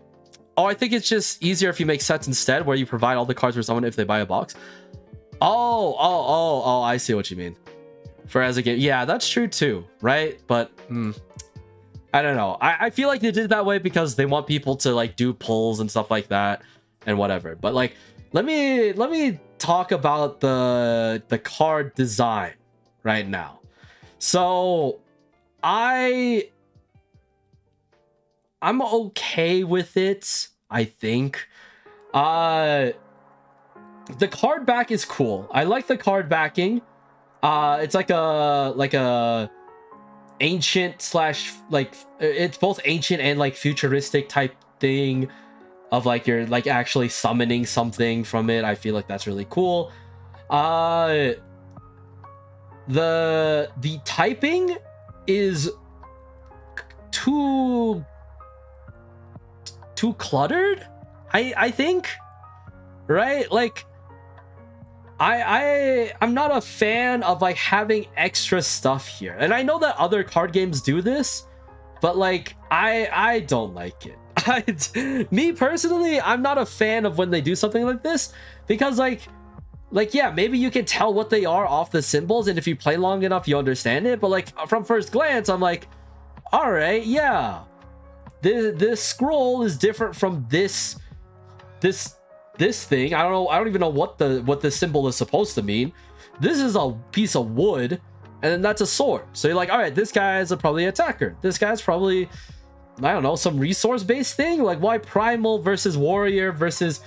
think it's just easier if you make sets instead, where you provide all the cards for someone if they buy a box. Oh, I see what you mean. For as a game, yeah, that's true too, right? But I don't know. I feel like they did it that way because they want people to like do pulls and stuff like that and whatever. But like, let me talk about the card design right now. So I'm okay with it, I think. the card back is cool. I like the card backing. It's like a ancient slash like it's both ancient and like futuristic type thing of like you're like actually summoning something from it. I feel like that's really cool. The typing is too cluttered, I think, right? Like I'm not a fan of like having extra stuff here, and I know that other card games do this, but like I don't like it. Me personally, I'm not a fan of when they do something like this, because like yeah, maybe you can tell what they are off the symbols, and if you play long enough you understand it, but like from first glance I'm like, all right, yeah, this scroll is different from this thing. I don't even know what the symbol is supposed to mean. This is a piece of wood, and then that's a sword. So you're like, all right, this guy's probably an attacker. This guy's probably, I don't know, some resource based thing. Like, why primal versus warrior versus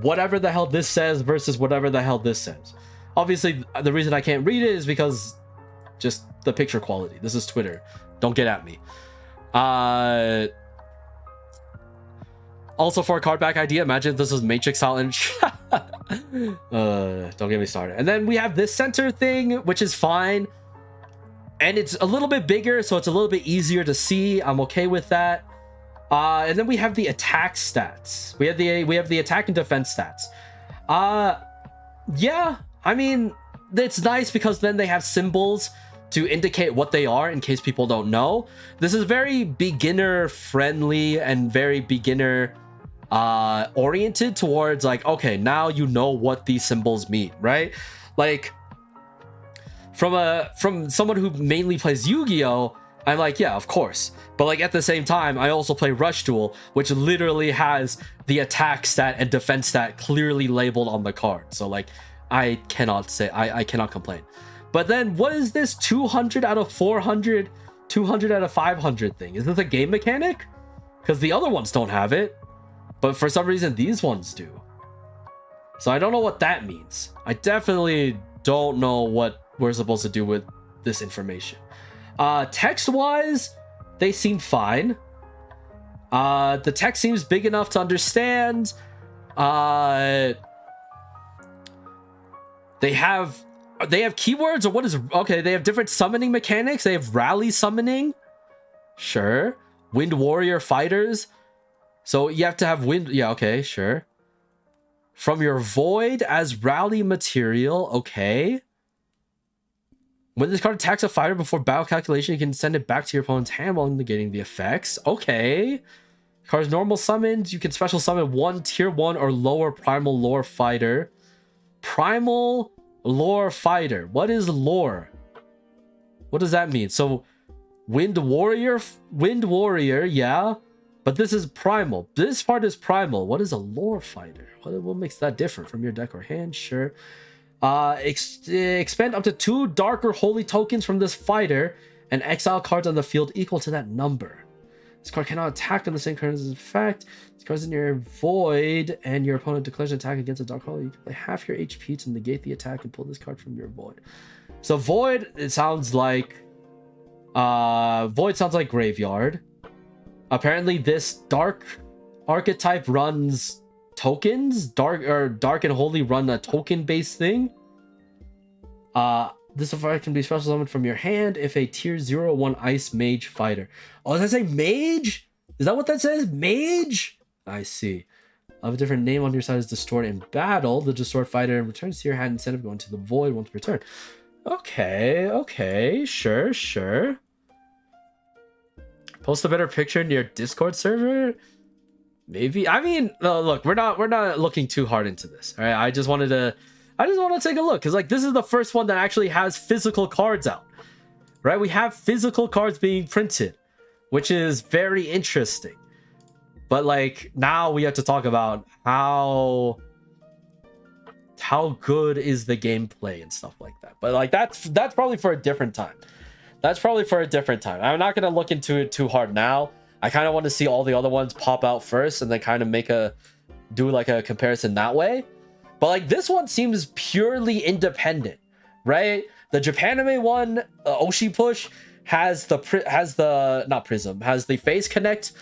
whatever the hell this says versus whatever the hell this says? Obviously, the reason I can't read it is because just the picture quality. This is Twitter. Don't get at me. Also, for a card back idea, imagine if this was Matrix Challenge. Don't get me started. And then we have this center thing, which is fine, and it's a little bit bigger, so it's a little bit easier to see. I'm okay with that. And then we have the attack stats. We have the attack and defense stats. Yeah, I mean, it's nice because then they have symbols to indicate what they are in case people don't know. This is very beginner friendly and very beginner oriented towards like, okay, now you know what these symbols mean, right? Like from someone who mainly plays Yu-Gi-Oh, I'm like, yeah, of course. But like at the same time, I also play Rush Duel, which literally has the attack stat and defense stat clearly labeled on the card. So like I cannot complain. But then what is this 200 out of 400, 200 out of 500 thing? Is this a game mechanic? Because the other ones don't have it, but for some reason these ones do. So I don't know what that means. I definitely don't know what we're supposed to do with this information. Text-wise, they seem fine. The text seems big enough to understand. They have keywords, or what is, okay, they have different summoning mechanics. They have rally summoning, sure. Wind warrior fighters, so you have to have wind, yeah, okay, sure. From your void as rally material, okay. When this card attacks a fighter before battle calculation, you can send it back to your opponent's hand while negating the effects, okay. Card's normal summons, you can special summon one tier 1 or lower primal lore fighter. Primal lore fighter. What is lore? What does that mean? So wind warrior, yeah, but this is primal. This part is primal. What is a lore fighter? What makes that different from your deck or hand? Sure. Expend up to 2 darker holy tokens from this fighter and exile cards on the field equal to that number. This card cannot attack on the same card as effect. This card's in your void, and your opponent declares an attack against a dark hole. You can play half your HP to negate the attack and pull this card from your void. So void, it sounds like void sounds like graveyard. Apparently, this dark archetype runs tokens. Dark and holy run a token-based thing. This effect can be special summoned from your hand if a tier 0/1 ice mage fighter. Oh, does that say mage? Is that what that says? Mage? I see. Of a different name on your side is distort in battle. The distort fighter returns to your hand instead of going to the void once per turn. Okay, sure. Post a better picture in your Discord server? Maybe. I mean, no, look, we're not looking too hard into this. All right, I just want to take a look, because like this is the first one that actually has physical cards out, right? We have physical cards being printed, which is very interesting. But like now we have to talk about how good is the gameplay and stuff like that. But like that's probably for a different time. I'm not gonna look into it too hard now. I kind of want to see all the other ones pop out first, and then kind of do like a comparison that way. But like this one seems purely independent, right? The Japanime one, Oshi Push, has the Phase Connect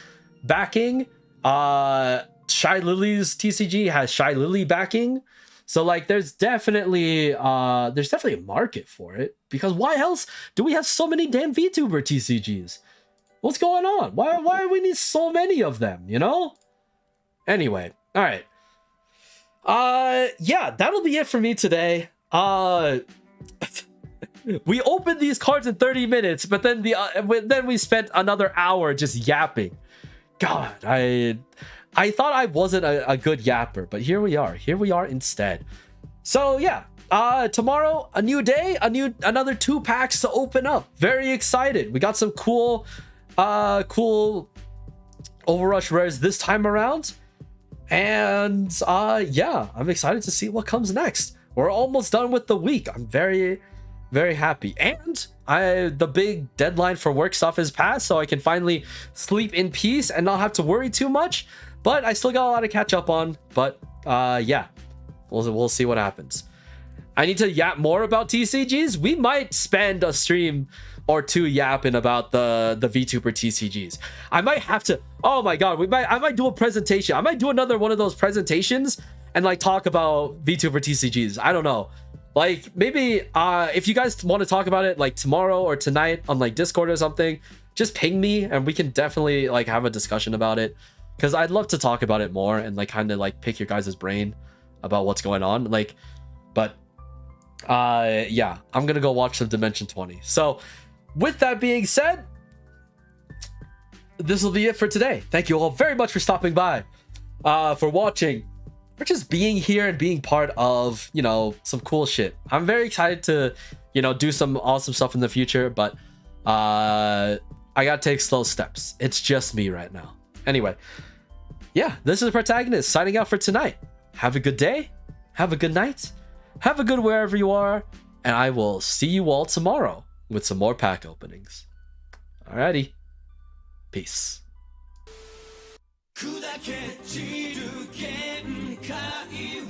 backing. Shy Lily's TCG has Shy Lily backing. So like there's definitely a market for it, because why else do we have so many damn VTuber TCGs? What's going on? Why do we need so many of them, you know? Anyway, all right. Yeah, that'll be it for me today. We opened these cards in 30 minutes, but then then we spent another hour just yapping. God, I thought I wasn't a good yapper, but here we are. Here we are instead. So yeah, tomorrow, a new day, another 2 packs to open up. Very excited. We got some cool Overrush rares this time around. And yeah, I'm excited to see what comes next. We're almost done with the week. I'm very, very happy. And the big deadline for work stuff is passed, so I can finally sleep in peace and not have to worry too much. But I still got a lot to catch up on. But yeah, we'll see what happens. I need to yap more about TCGs. We might spend a stream or 2 yapping about the VTuber TCGs. I might have to. Oh my god, I might do a presentation. I might do another one of those presentations and like talk about VTuber TCGs. I don't know. Like maybe if you guys want to talk about it like tomorrow or tonight on like Discord or something, just ping me and we can definitely like have a discussion about it. Because I'd love to talk about it more and like kind of like pick your guys' brain about what's going on. Like, but yeah, I'm gonna go watch some Dimension 20. So with that being said, this will be it for today. Thank you all very much for stopping by, for watching, for just being here and being part of, you know, some cool shit. I'm very excited to, you know, do some awesome stuff in the future, but I gotta take slow steps. It's just me right now. Anyway, yeah, this is the Protagonist signing out for tonight. Have a good day, have a good night, have a good wherever you are, and I will see you all tomorrow with some more pack openings. Alrighty, peace. 砕け散る限界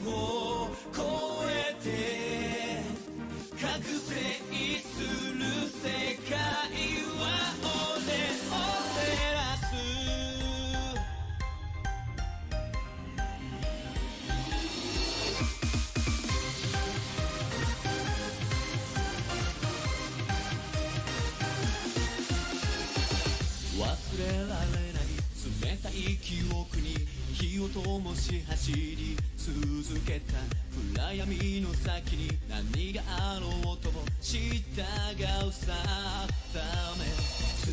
を越えて覚醒する世界は俺を照らす忘れられない冷たい記憶に火を灯し走り続けた暗闇の先に何があろうとも従うさため包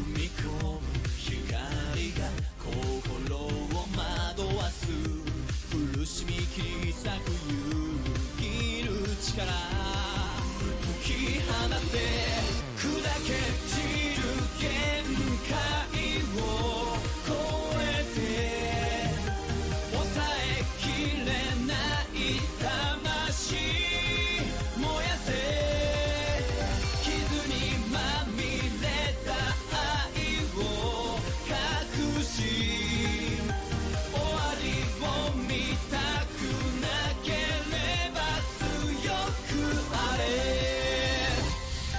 み込む光が